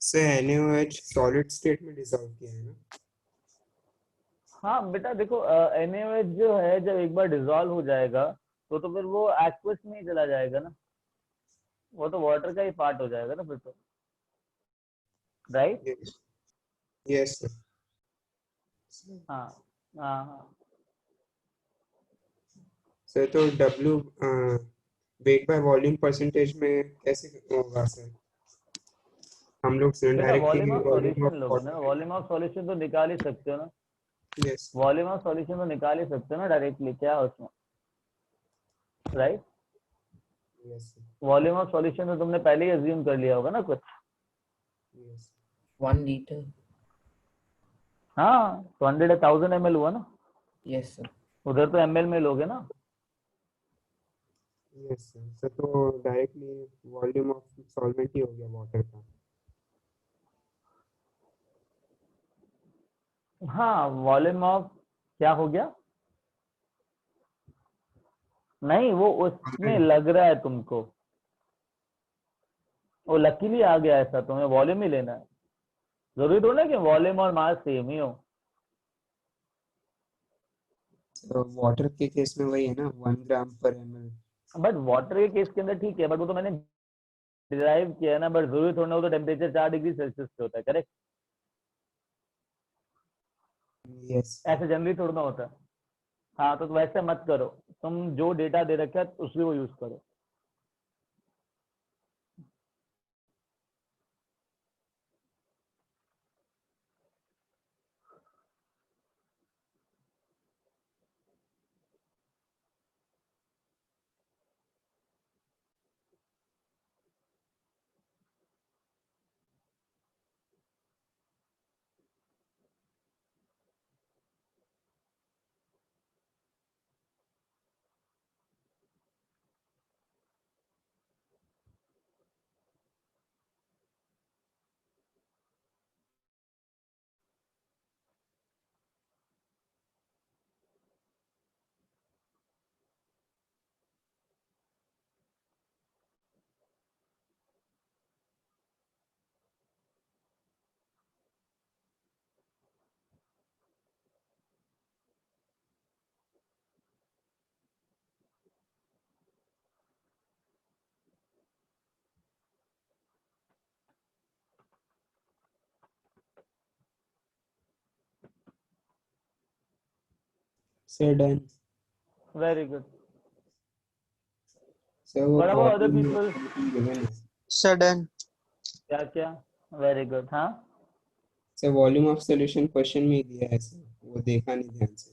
Sir, NaOH solid state में dissolve किया है ना? हाँ बेटा देखो, NaOH जो है जब एक बार डिजोल्व हो जाएगा तो फिर वो एक्वस में ही चला जाएगा ना, वो तो वाटर का ही पार्ट हो जाएगा ना फिर तो, राइट। Yes. Yes, sir. हाँ हाँ हाँ Sir, तो W weight by volume percentage में कैसे होगा सर? हम लोग बेटा volume directly of volume solution of लोगे ना, वॉल्यूम ऑफ सॉल्यूशन तो निकाल ही सकते हो ना, यस वॉल्यूम ऑफ सॉल्यूशन तो निकाल ही सकते हो ना डायरेक्टली, क्या है उसमें, right. Yes volume of solution तो तुमने पहले ही अज्यूम कर लिया होगा ना कुछ। Yes 1 litre. हाँ तो 100,000 ml हुआ ना, यस सर। उधर तो ml में लोगे ना। यस सर, तो डायरेक्टली वॉल्यूम ऑफ सॉल्वेंट ही हो गया वाटर का। हाँ वॉल्यूम ऑफ क्या हो गया, नहीं वो उसमें लग रहा है तुमको, वो लकीली आ गया ऐसा, तुम्हें वॉल्यूम ही लेना है, जरूरी थोड़ा ना कि वॉल्यूम और मास सेम ही हो। वाटर के केस में वही है ना, 1 ग्राम/ml। बट वाटर के केस के अंदर ठीक है, बट वो तो मैंने डिराइव किया है ना, बट जरूरी थोड़ा ना वो तो टेम्परेचर 4 डिग्री सेल्सियस पे होता है, करेक्ट। यस ऐसे जनरली थोड़ा ना होता है। हाँ तो वैसे मत करो, तुम जो डेटा दे रखा है उसको वो यूज करो। Sir, done. Very good. Sir, वो What about other problem people? given है. Sudden. क्या क्या? Very good. हाँ, Sir, volume of solution question में ही दिया है sir. वो देखा नहीं ध्यान से.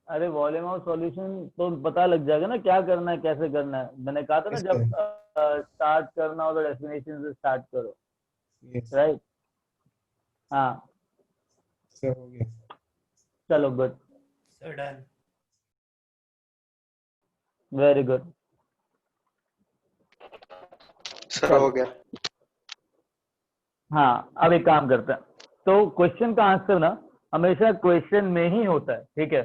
अरे वॉल्यूम ऑफ सॉल्यूशन तो पता लग जाएगा ना क्या करना है, कैसे करना है. मैंने कहा था ना Yes, जब sir. स्टार्ट करना हो तो डेफिनेशन से स्टार्ट करो. Yes. राइट. हाँ, Sir, हो गया. चलो good. Sir, done. Very good. Sir हो गया. हाँ, अब एक काम करते हैं. तो क्वेश्चन का आंसर ना हमेशा क्वेश्चन में ही होता है. ठीक है.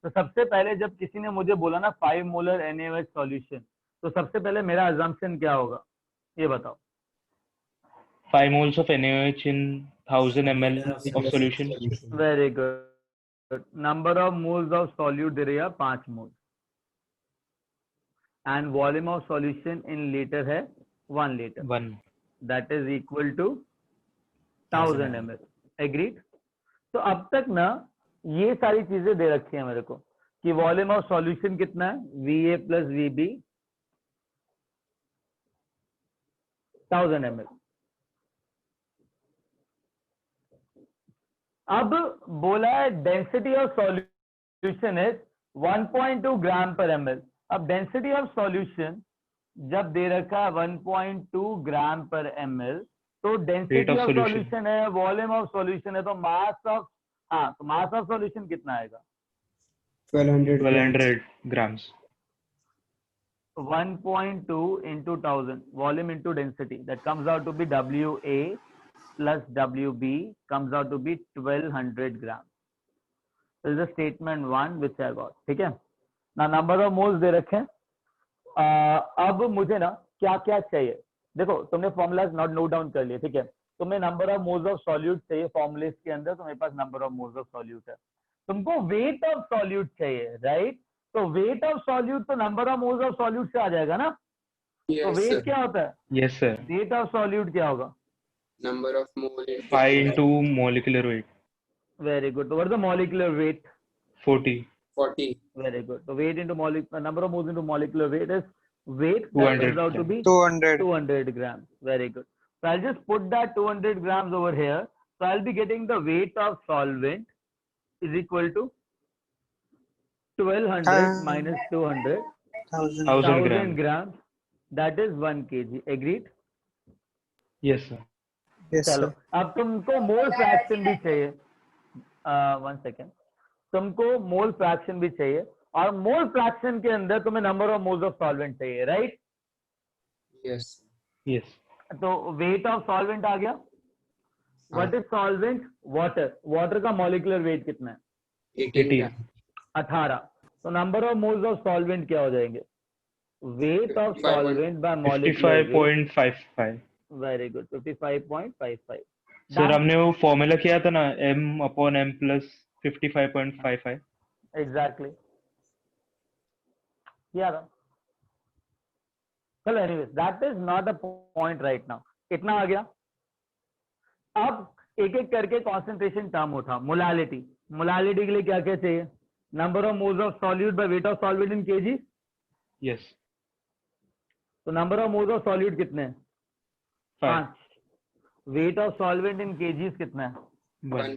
तो सबसे पहले जब किसी ने मुझे बोला ना 5 मोलर NaOH सॉल्यूशन, तो सबसे पहले मेरा अजम्पशन क्या होगा ये बताओ. 5 moles of NaOH in 1000 ml of solution. Very good. Number of moles of solute दे रही है 5 mole and volume of solution in litre है 1 litre. 1. That is equal to 1000 ml. Agreed. तो अब तक ना ये सारी चीजें दे रखी है मेरे को कि वॉल्यूम ऑफ सॉल्यूशन कितना है, VA प्लस VB 1000 ml. अब बोला है डेंसिटी ऑफ सॉल्यूशन इज 1.2 ग्राम पर ml. अब डेंसिटी ऑफ सॉल्यूशन जब दे रखा है 1.2 ग्राम पर ml, तो density of of solution. Solution है, वॉल्यूम ऑफ सॉल्यूशन है, तो मास ऑफ, हाँ, तो मास ऑफ सॉल्यूशन कितना आएगा? 1200 grams. 1.2 into 1000 volume into density, that comes out to be WA plus WB comes out to be 1200 grams. This is the statement 1 which I got. ठीक है ना. Number of moles दे रखे हैं. अब मुझे ना क्या क्या चाहिए. देखो तुमने फॉर्मूला नोट डाउन कर लिए. ठीक है. तुम्हें number of moles of solute चाहिए फॉर्मूले के अंदर, तो मेरे पास number of moles of solute है. तुमको वेट ऑफ सॉल्यूट चाहिए, राइट. तो वेट ऑफ सॉल्यूट तो number of moles of solute से आ जाएगा ना. तो Yes, वेट sir. क्या होता है? Yes, sir. Wait of solute क्या होगा? Number of mole into 5 into molecular weight. Very good. तो what is the molecular weight? 40. 40. Very good. So weight into number of moles into molecular weight is weight that 200 comes out to be 200. 200 grams. Very good. So I'll just put that 200 grams over here. So I'll be getting the weight of solvent is equal to 1200 minus 200, 1000. 1000 1000 grams. grams. That is 1 kg. Agreed? Yes, sir. Yes, चलो sir. अब तुमको mole fraction भी चाहिए. 1 second. तुमको mole fraction भी चाहिए और mole fraction के अंदर तुम्हें number of moles of solvent चाहिए, राइट. Yes. Yes. तो वेट ऑफ सॉल्वेंट आ गया. What is solvent? Water. Water का मॉलिक्यूलर वेट कितना है? 18. 18. तो number of moles of solvent क्या हो जाएंगे? Weight of 55. Solvent bye molecular weight. 55.55. Very good. 55.55. Sir हमने वो फॉर्मूला किया था ना M/M plus 55.55. एग्जैक्टली किया था. चलो anyways that is not a point right now. इतना आ गया. अब एक एक करके कॉन्सेंट्रेशन टर्म उठा. मोलालिटी. मोलालिटी के लिए क्या क्या चाहिए? Number of moles of solute by weight of solvent in KG. Yes. तो number of moles of solute कितने हैं? 5. 5. Wait of solvent in KGs कितना है? 1.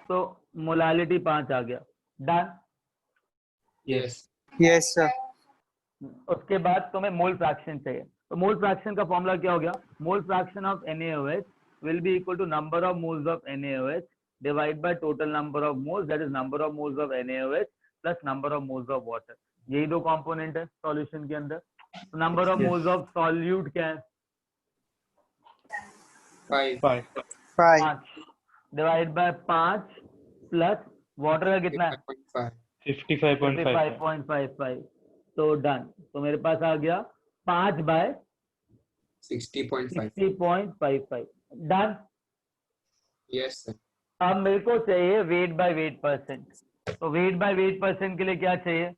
तो मोलालिटी 5 आ गया. डन. Yes. Yes, sir. उसके बाद तुम्हें मोल फ्रैक्शन चाहिए. तो मोल फ्रैक्शन का फॉर्मूला क्या हो गया? Mole fraction of NaOH will be equal to number of moles of NaOH divided by total number of moles, that is number of moles of NaOH plus number of moles of water. यही दो component है solution के अंदर. तो number of Yes. Moles of solute क्या है? 5. 5. 5. 5 divide by 5 plus water का कितना है? 55. 55.55. 55.55. तो डन. तो मेरे पास आ गया 5 बाय 60.5. 60.55. डन. Yes, sir. अब मेरे को चाहिए वेट बाय वेट परसेंट. तो वेट बाय वेट परसेंट के लिए क्या चाहिए?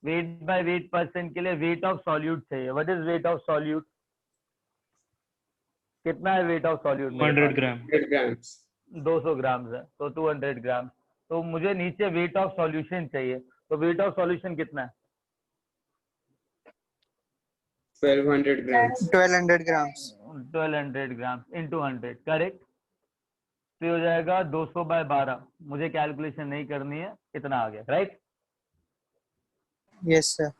वेट बाय वेट परसेंट के लिए वेट ऑफ सॉल्यूट चाहिए. What is wait of solute? कितना है wait of solute? 200 grams. 100 grams. 200 grams है. तो 200 ग्राम. तो मुझे नीचे वेट ऑफ सॉल्यूशन चाहिए, तो वेट ऑफ सॉल्यूशन कितना है? 1200 grams. 1200 grams. 1200 gram into 100, correct. तो ये हो जाएगा 200/12, मुझे कैलकुलेशन नहीं करनी है, इतना आ गया, राइट। Yes, sir.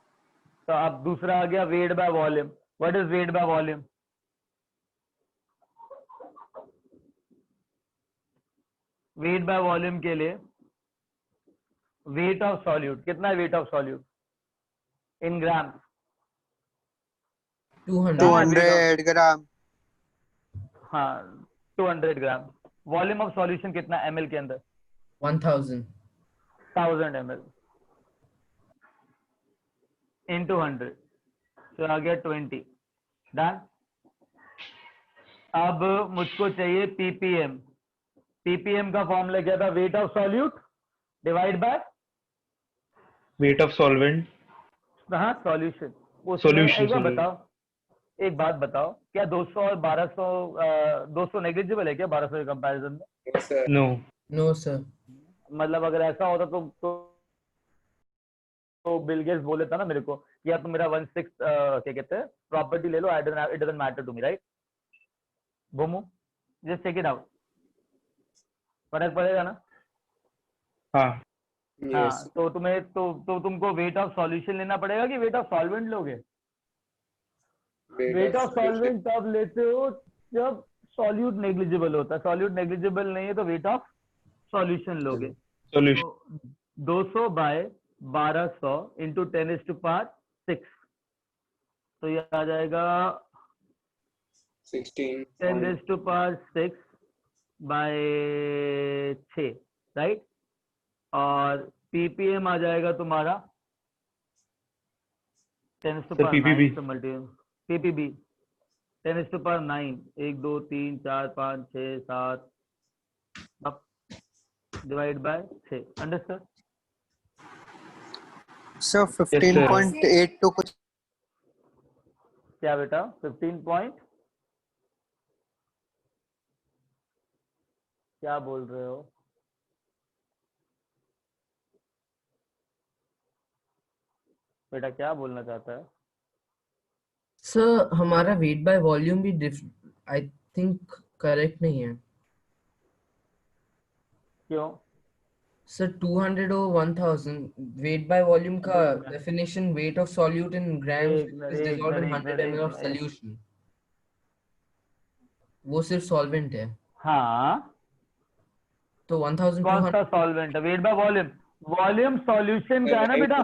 तो अब दूसरा आ गया weight by volume. What is weight by volume? Weight by volume के लिए वेट ऑफ सॉल्यूट कितना है? Wait of solute in gram 200. 200 gram. हाँ 200 ग्राम। वॉल्यूम ऑफ सॉल्यूशन कितना ml के अंदर? 1000. 1000 ml इंटू 100, तो आ गया 20। डन। अब मुझको चाहिए ppm। ppm का फॉर्मूला क्या था? Wait of solute divide by Weight of solvent. हाँ सॉल्यूशन। Solution, एक बार sorry. बताओ, एक बात बताओ, क्या 200 और 1200 200 नेग्लिजिबल है क्या 1200 के कंपैरिजन में? Yes, sir. No. No, sir. मतलब अगर ऐसा होता तो बिल गेट्स बोल देता ना मेरे को कि यार तुम मेरा 1/6 क्या कहते हैं प्रॉपर्टी ले लो, it doesn't matter to me, right. बोमू जस्ट चेक इट आउट, फर्क पड़ेगा ना? हाँ, हाँ Yes. तो तुम्हें तो तुमको वेट ऑफ सॉल्यूशन लेना पड़ेगा कि वेट ऑफ सॉल्वेंट लोगे? वेट ऑफ सॉल्वेंट तब लेते हो जब सॉल्यूट नेग्लिजिबल होता है, सॉल्यूट नेग्लिजिबल नहीं है तो वेट ऑफ सॉल्यूशन लोगे। solution. तो 200/1200 इंटू 10⁻6, तो ये आ जाएगा 16. 10⁻6/6, राइट। और ppm आ जाएगा तुम्हारा 10⁻9 PPB. से multiply ppb 10⁻9, 1 2 3 4 5 6 7 divide by 6, understand? So 15.82 कुछ क्या बेटा 15 पॉइंट क्या बोल रहे हो? बेटा क्या बोलना चाहता है? सर हमारा वेट बाय वॉल्यूम भी आई थिंक करेक्ट नहीं है क्यों? सर। 200 और 1000 वेट बाय वॉल्यूम का definition wait of solute in grams एक मिनट, इज एक dissolved in minute, 100 ml of solution, वो सिर्फ सॉल्वेंट है। हाँ तो कौन सा 1200 सॉल्वेंट है? Weight by volume, volume solution का है ना बेटा?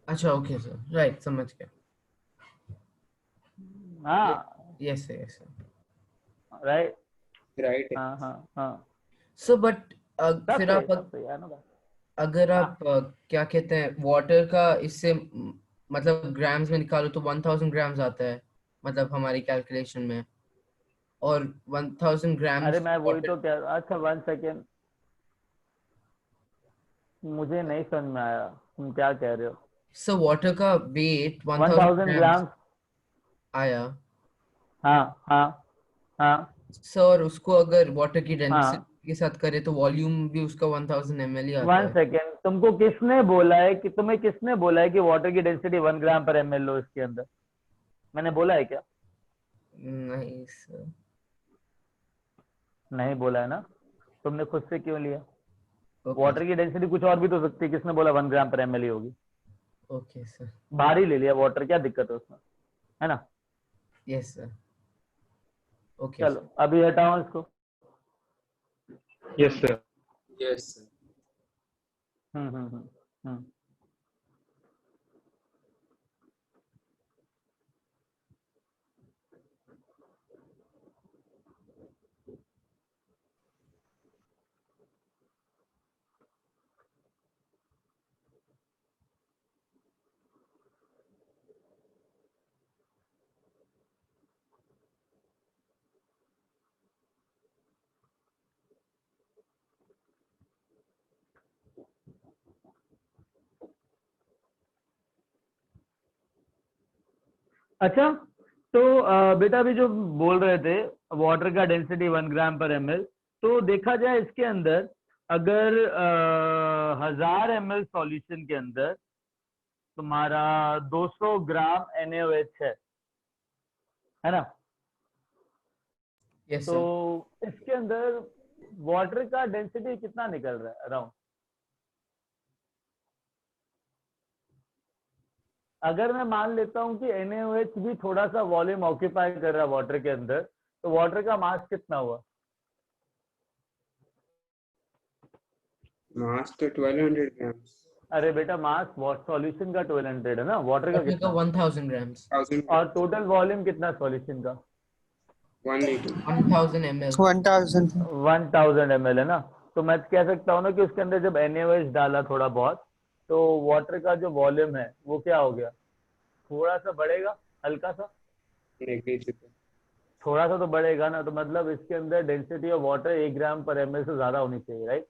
अच्छा ओके सर, राइट, समझ गया। हाँ yes sir, yes sir, right, Right. हाँ हाँ हाँ सर। बट सब फिर सही, आप सब सही है ना बात? अगर आप क्या कहते हैं वाटर का इससे मतलब ग्राम्स में निकालो तो 1000 ग्राम्स आता है, मतलब हमारी कैलकुलेशन में, और 1000 ग्राम्स अरे मैं वही तो कह रहा। अच्छा 1 सेकेंड, मुझे नहीं समझ में आया तुम क्या कह रहे हो। सर वाटर का वेट 1000 1000 ग्राम्स ग्राम, आया हाँ हाँ हाँ सर। उसको अगर वाटर की हाँ। डेंसिटी के साथ करे तो वॉल्यूम भी उसका 1000 ml ही आता 1 है। सेकेंड, तुमको किसने बोला है कि तुम्हें किसने बोला है कि वाटर की डेंसिटी 1 ग्राम पर ml लो इसके अंदर? मैंने बोला है क्या? नहीं सर। नहीं बोला है ना, तुमने खुद से क्यों लिया? ओके वाटर की डेंसिटी कुछ और भी तो सकती है, किसने बोला 1 ग्राम पर ml ही होगी? ओके सर, भारी ले लिया वाटर, क्या दिक्कत है उसमें, है ना? यस सर, ओके चलो अभी हटाओ इसको। Yes, sir. Yes, sir. हम्म। अच्छा तो बेटा अभी जो बोल रहे थे वाटर का डेंसिटी 1 ग्राम पर ml, तो देखा जाए इसके अंदर, अगर 1000 ml सॉल्यूशन के अंदर तुम्हारा 200 ग्राम NaOH है ना? यस तो सर। इसके अंदर वाटर का डेंसिटी कितना निकल रहा है अराउंड? अगर मैं मान लेता हूं कि NaOH भी थोड़ा सा वॉल्यूम ऑक्यूपाई कर रहा है वाटर के अंदर, तो वाटर का मास कितना हुआ? मास तो 1200 ग्राम्स। अरे बेटा, मास सॉल्यूशन का 1200 है ना, वाटर का वाटर का कितना? 1000 ग्राम्स। 1000 और टोटल वॉल्यूम कितना सॉल्यूशन का? 180। 1000 ml। 1000 1000 ml है ना? तो मैं कह सकता हूँ ना कि उसके अंदर जब NaOH डाला थोड़ा बहुत, तो वाटर का जो वॉल्यूम है वो क्या हो गया? थोड़ा सा बढ़ेगा, हल्का सा, नेग्लिजिबल। थोड़ा सा तो बढ़ेगा ना। तो मतलब इसके अंदर डेंसिटी ऑफ वाटर 1 ग्राम पर ml से ज्यादा होनी चाहिए, राइट?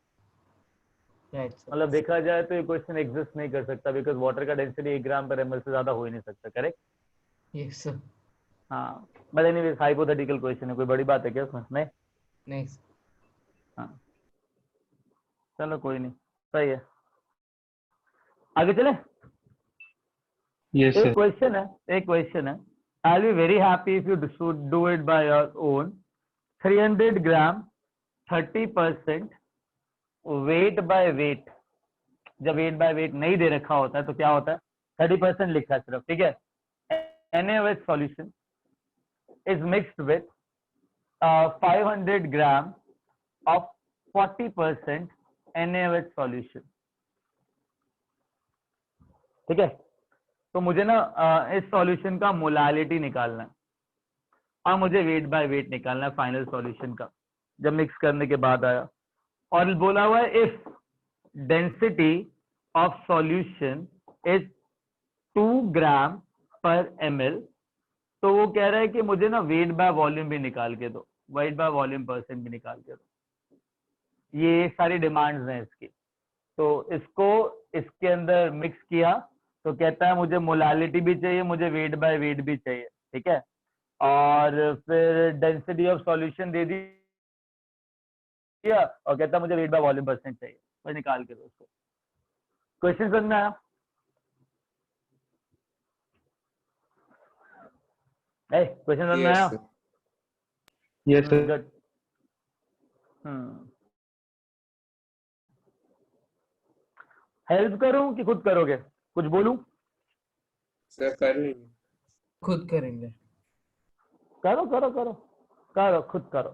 Right sir. मतलब देखा जाए तो ये क्वेश्चन एग्जिस्ट नहीं कर सकता, बिकॉज वाटर का डेंसिटी 1 ग्राम पर ml से ज्यादा हो ही नहीं सकता, करेक्ट? Yes sir. हाँ, बट एनीवेज हाइपोथेटिकल क्वेश्चन है, कोई बड़ी बात है क्या उसमें? नहीं। नहीं सर। हाँ, चलो कोई नहीं, सही है, आगे चले। Yes, एक sir. क्वेश्चन है, एक क्वेश्चन है, I will be very happy if you should do it by your own. 300 gram 30% wait by wait. जब वेट बाय वेट नहीं दे रखा होता है तो क्या होता है? 30% लिखा है सिर्फ, ठीक है? NaOH solution is mixed with 500 gram of 40% NaOH solution, ठीक है? तो मुझे ना इस सॉल्यूशन का मोलालिटी निकालना है और मुझे वेट बाय वेट निकालना है फाइनल सॉल्यूशन का, जब मिक्स करने के बाद आया। और बोला हुआ है if density of solution is 2 ग्राम पर ml, तो वो कह रहा है कि मुझे ना वेट बाय वॉल्यूम भी निकाल के दो, वेट बाय वॉल्यूम परसेंट भी निकाल के दो। ये सारी डिमांड्स हैं इसकी। तो इसको इसके अंदर मिक्स किया तो कहता है मुझे मोलालिटी भी चाहिए, मुझे वेट बाय वेट भी चाहिए, ठीक है? और फिर डेंसिटी ऑफ सॉल्यूशन दे दिया और कहता है मुझे वेट बाय वॉल्यूम परसेंट चाहिए, बस निकाल के दो उसको। क्वेश्चन समझ में आया? क्वेश्चन समझ में यस आया? Sir. Yes, sir. Good. Help करूं कि खुद करोगे? कुछ बोलूं? सर कर लेंगे। खुद करेंगे। करो करो करो करो, खुद करो।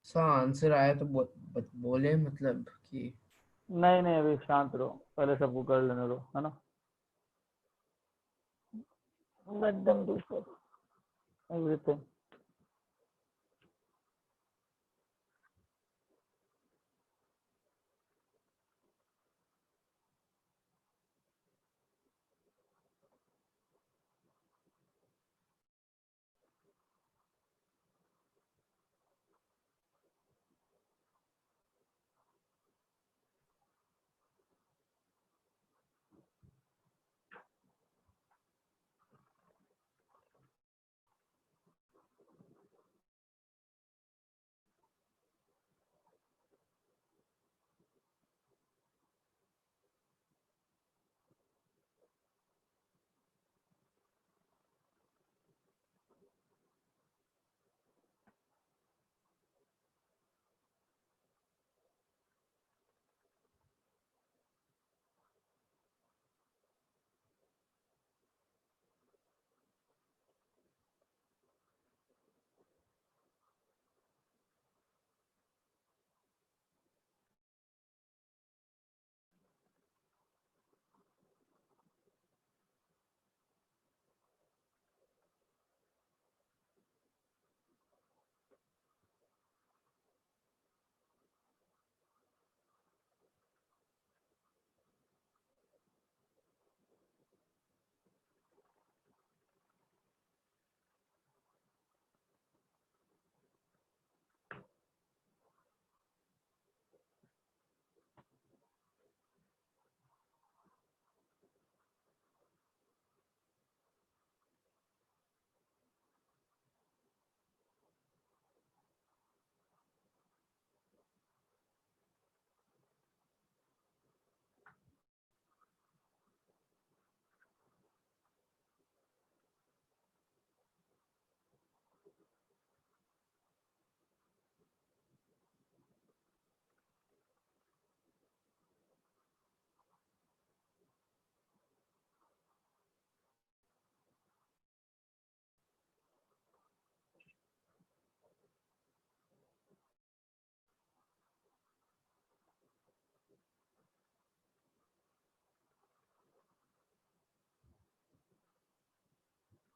सर आंसर आया तो बोले मतलब कि नहीं नहीं, अभी शांत रहो, पहले सबको कर लेने दो, है ना। Let them do everything.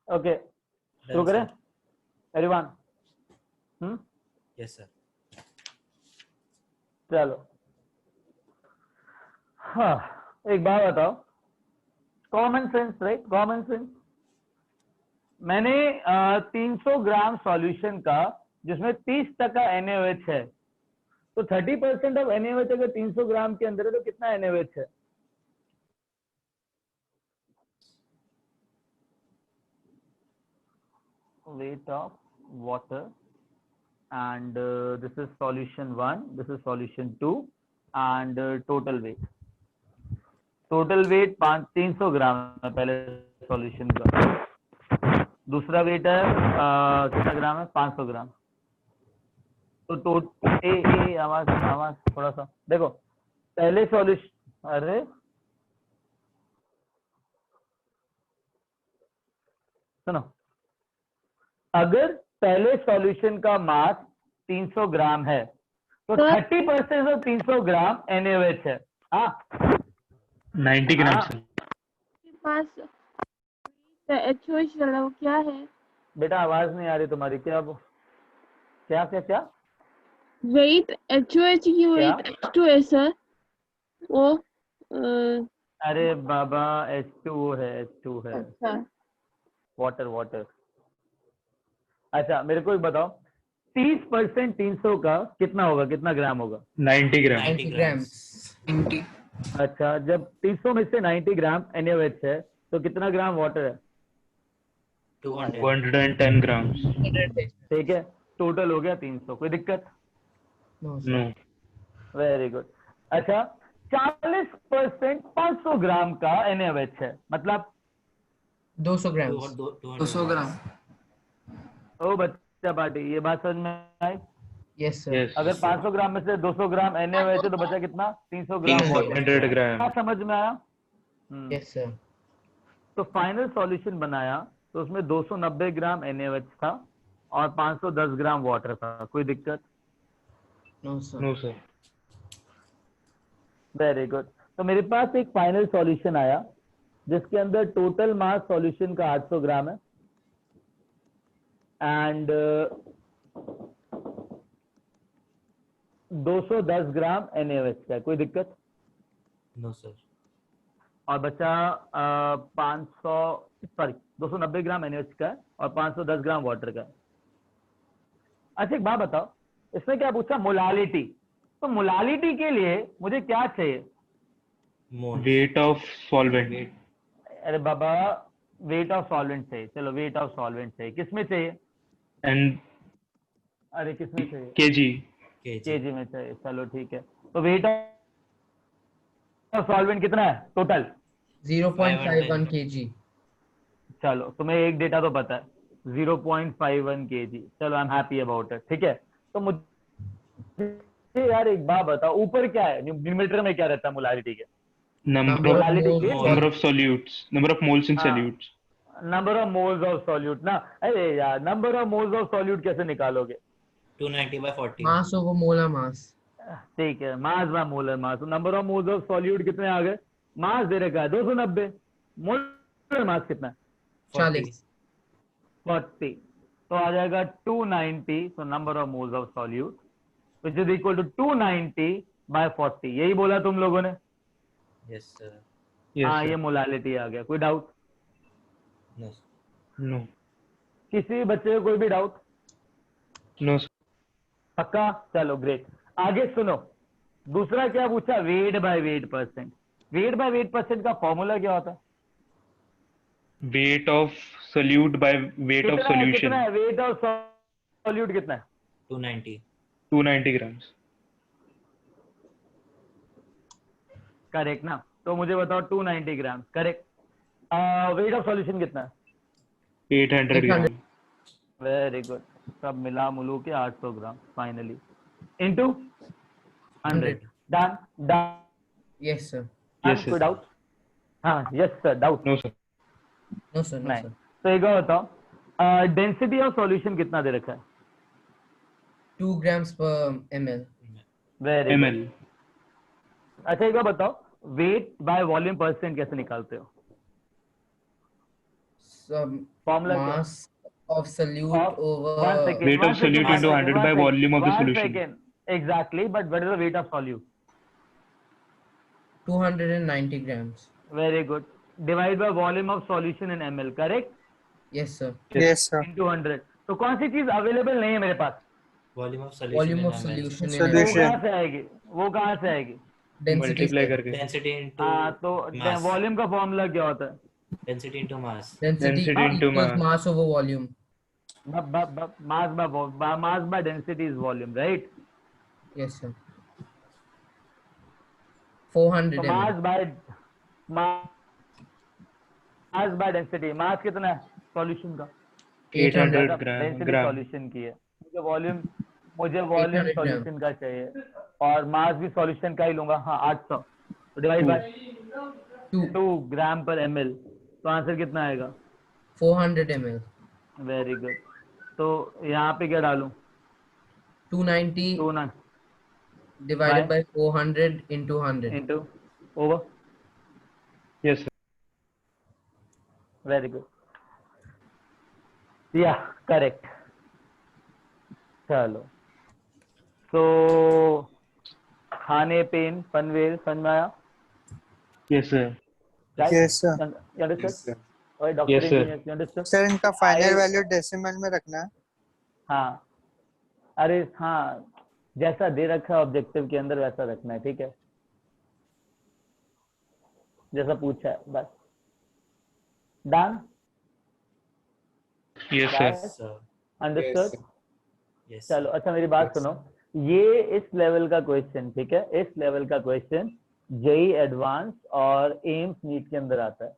Okay, शुरू करें एवरीवन? Yes sir. चलो, हाँ, एक बात बताओ, common sense, right, common sense. मैंने 300 ग्राम सॉल्यूशन का जिसमें 30% NaOH है, तो 30% ऑफ NaOH अगर 300 ग्राम के अंदर है तो कितना NaOH है? Weight of water, and this is solution 1, this is solution 2, and total weight 300 ग्राम है पहले सॉल्यूशन का, दूसरा वेट है कितना ग्राम है? 500 ग्राम। तो आवाज थोड़ा सा देखो, पहले सॉल्यूशन, अरे सुनो, अगर पहले सॉल्यूशन का मास 300 ग्राम है तो 30% ऑफ 300 ग्राम NaOH है। हाँ, 90 ग्राम हाँ। से। के पास HOH वाला वो क्या है? बेटा आवाज नहीं आ रही तुम्हारी, क्या क्या क्या क्या? वेट HOH की वेट H2 है सर, वो अरे बाबा, H2 है, H2 है, अच्छा वाटर। अच्छा मेरे को एक बताओ, 30% 300 का कितना होगा, कितना ग्राम होगा? 90 ग्राम। 90 ग्राम्स। 90 अच्छा, जब 300 में से 90 ग्राम NaOH है तो कितना ग्राम वाटर है? 110 ग्राम। ठीक है, टोटल हो गया 300, कोई दिक्कत? No no. Very good. अच्छा, 40% 500 ग्राम का NaOH है, मतलब 200 ग्राम्स। 200 ग्राम। ओ बच्चा पार्टी, ये बात समझ में आई? Yes sir. यस। अगर 500 ग्राम में से 200 ग्राम NaOH है तो बचा कितना? 300 ग्राम वाटर। 300 ग्राम। क्या समझ में आया? Yes sir. तो फाइनल सॉल्यूशन बनाया तो उसमें 290 ग्राम NaOH था और 510 ग्राम वाटर था, कोई दिक्कत? No sir. No, sir. Very good. तो मेरे पास एक फाइनल सॉल्यूशन आया जिसके अंदर टोटल मास सॉल्यूशन का 800 ग्राम है एंड 210 ग्राम NaOH का है। कोई दिक्कत? No sir. और बचा 500 सॉरी 290 ग्राम NaOH का है और 510 ग्राम वाटर का है। अच्छा एक बात बताओ, इसमें क्या पूछा? मोलालिटी। तो मोलालिटी के लिए मुझे क्या चाहिए? मोल। Weight of solvent. अरे बाबा, वेट ऑफ सॉल्वेंट चाहिए। चलो वेट ऑफ सॉल्वेंट चाहिए। किसमें चाहिए? And अरे किसमें चाहिए? kg. केजी। केजी में चाहिए। चलो ठीक है। तो वेट ऑफ सॉल्वेंट कितना है टोटल? 0.51 kg। चलो तुम्हें एक डेटा तो पता है, 0.51 kg। चलो I am happy about it. ठीक है। तो मुझे यार एक बात बताओ, ऊपर क्या है? न्यूमरेटर में क्या रहता है मोलारिटी के? Number of मोलालिटी के number of solutes. Number of moles in हाँ, solutes. Number of moles of solute ना। अरे यार number of moles of solute कैसे निकालोगे? 290/40। मास ओवर मोलर मास। ठीक है, mass by molar mass. Number of moles of solute कितने आ गए? मास दे रखा है 290, मोलर मास कितना है? 40। 40। तो आ जाएगा 290। तो number of moles of solute which is equal to 290/40। यही बोला तुम लोगों ने? Yes sir. Yes, हाँ, sir. ये मोलालिटी आ गया। कोई डाउट? नो। No. किसी भी बच्चे को कोई भी डाउट? No, sir. पक्का? चलो ग्रेट। आगे सुनो, दूसरा क्या पूछा? Wait by wait percent. Wait by wait percent का फॉर्मूला क्या होता है? Weight of solute by weight of कितना है? solution. कितना है वेट ऑफ सॉल्यूट? कितना है? 290। 290 grams. करेक्ट ना? तो मुझे बताओ 290 ग्राम। करेक्ट। वेट ऑफ सॉल्यूशन कितना है? 800 800 grams. Very good. सब मिला मुलू के 800 gram finally into 100। Done done. Yes sir. Yes, कोई sir. डाउट? हाँ yes sir. Doubt? No, sir. No sir. No नहीं। सर। तो एक और बताओ, डेंसिटी ऑफ सॉल्यूशन कितना दे रखा है? 2 grams per ml। Very good. ml. अच्छा एक बार बताओ, वेट बाय वॉल्यूम परसेंट कैसे निकालते हो? फॉर्मूला क्या है? Mass of solute One over second, Weight of one second, solute one into second, 100 one by second, volume of the one solution. second. Exactly, but what is the weight of solute? 290 grams। Very good. Divide by volume of solution in ml, correct? Yes sir. Yes, sir. Into 100. तो कौन सी चीज available नहीं है मेरे पास? Volume of solution volume in of ml। Solution in वो Solution. कहाँ से आएगी? वो कहाँ से आएगी? डेंसिटी Multiply करके. डेंसिटी इनटू हाँ, तो मास। वॉल्यूम का फॉर्मूला क्या होता है? Density into mass. Density Density into equals mass. Mass over volume. Mass by density is volume, right? Yes sir. 400 तो ml। Mass by density. Mass कितना है सॉल्यूशन का? 800 डेंसिटी gram. सॉल्यूशन की है। मुझे वॉल्यूम 800 ग्राम। सॉल्यूशन का चाहिए और मास भी सॉल्यूशन का ही लूंगा। हाँ 800। तो डिवाइड बाय 2 ग्राम पर ml। तो आंसर कितना आएगा? 400 ml। Very good. तो यहाँ पे क्या डालूं? 290 2 ना divided by 400 into 100। into over। Yes, sir. Very good. या करेक्ट। चलो तो खाने पेन पनवेल समझ में आया? Yes, sir. Right? Yes, sir. You understood? Yes, sir. Alright, Dr. Yes, sir. Engineer, you understood? Sir इनका फाइनल I- वैल्यू डेसिमल में रखना है। हाँ, अरे हाँ, जैसा दे रखा है ऑब्जेक्टिव के अंदर वैसा रखना है। ठीक है, जैसा पूछा है बस। Done? Yes, sir. Sir. Understood? Yes, sir. Yes. चलो अच्छा मेरी बात Yes. सुनो, ये इस लेवल का क्वेश्चन, ठीक है, इस लेवल का क्वेश्चन जेई एडवांस और एम्स नीट के अंदर आता है।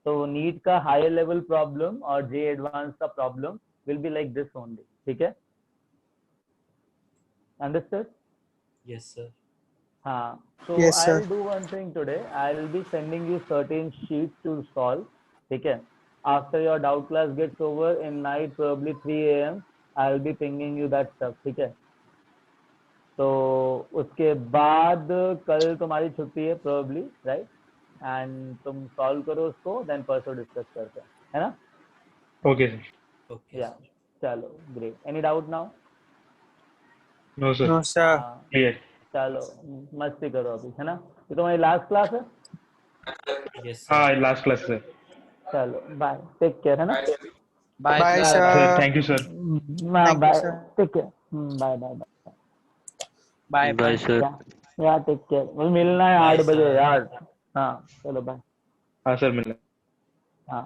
तो नीट का हायर लेवल प्रॉब्लम और जेई एडवांस का problem will be like this only. ठीक है, अंडरस्टूड? Yes sir. हाँ, so Yes, sir. I'll do one thing today. I'll be sending you certain sheets to solve. ठीक है, after your doubt class gets over in night probably 3 a.m. I'll be pinging you that stuff. ठीक है, तो उसके बाद कल तुम्हारी छुट्टी है प्रोबेबली, राइट? एंड तुम सॉल्व करो उसको, देन परसों डिस्कस करते हैं, है ना? Okay, sir. Okay, या sir. चलो great. Any doubt now? No, sir. No sir. Clear. चलो मस्ती करो अभी, है ना? ये तुम्हारी लास्ट क्लास है। Yes, sir. हाँ, last class, sir. चलो बाय, टेक केयर, है ना? Bye Bye, Sir, sir. thank you, sir. हाँ Thank you, bye, sir. Take care, bye bye bye. Bye bye sir. या टेक केयर, मुझे मिलना है Bye, 8 बजे sir. यार। हाँ चलो बाय। हाँ सर, मिलना। हाँ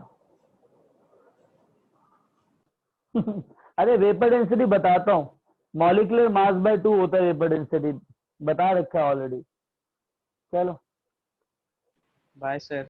अरे वेपर डेंसिटी बताता हूँ, मॉलिक्यूलर मास बाय 2 होता है वेपर डेंसिटी, बता रखा है ऑलरेडी। चलो बाय सर।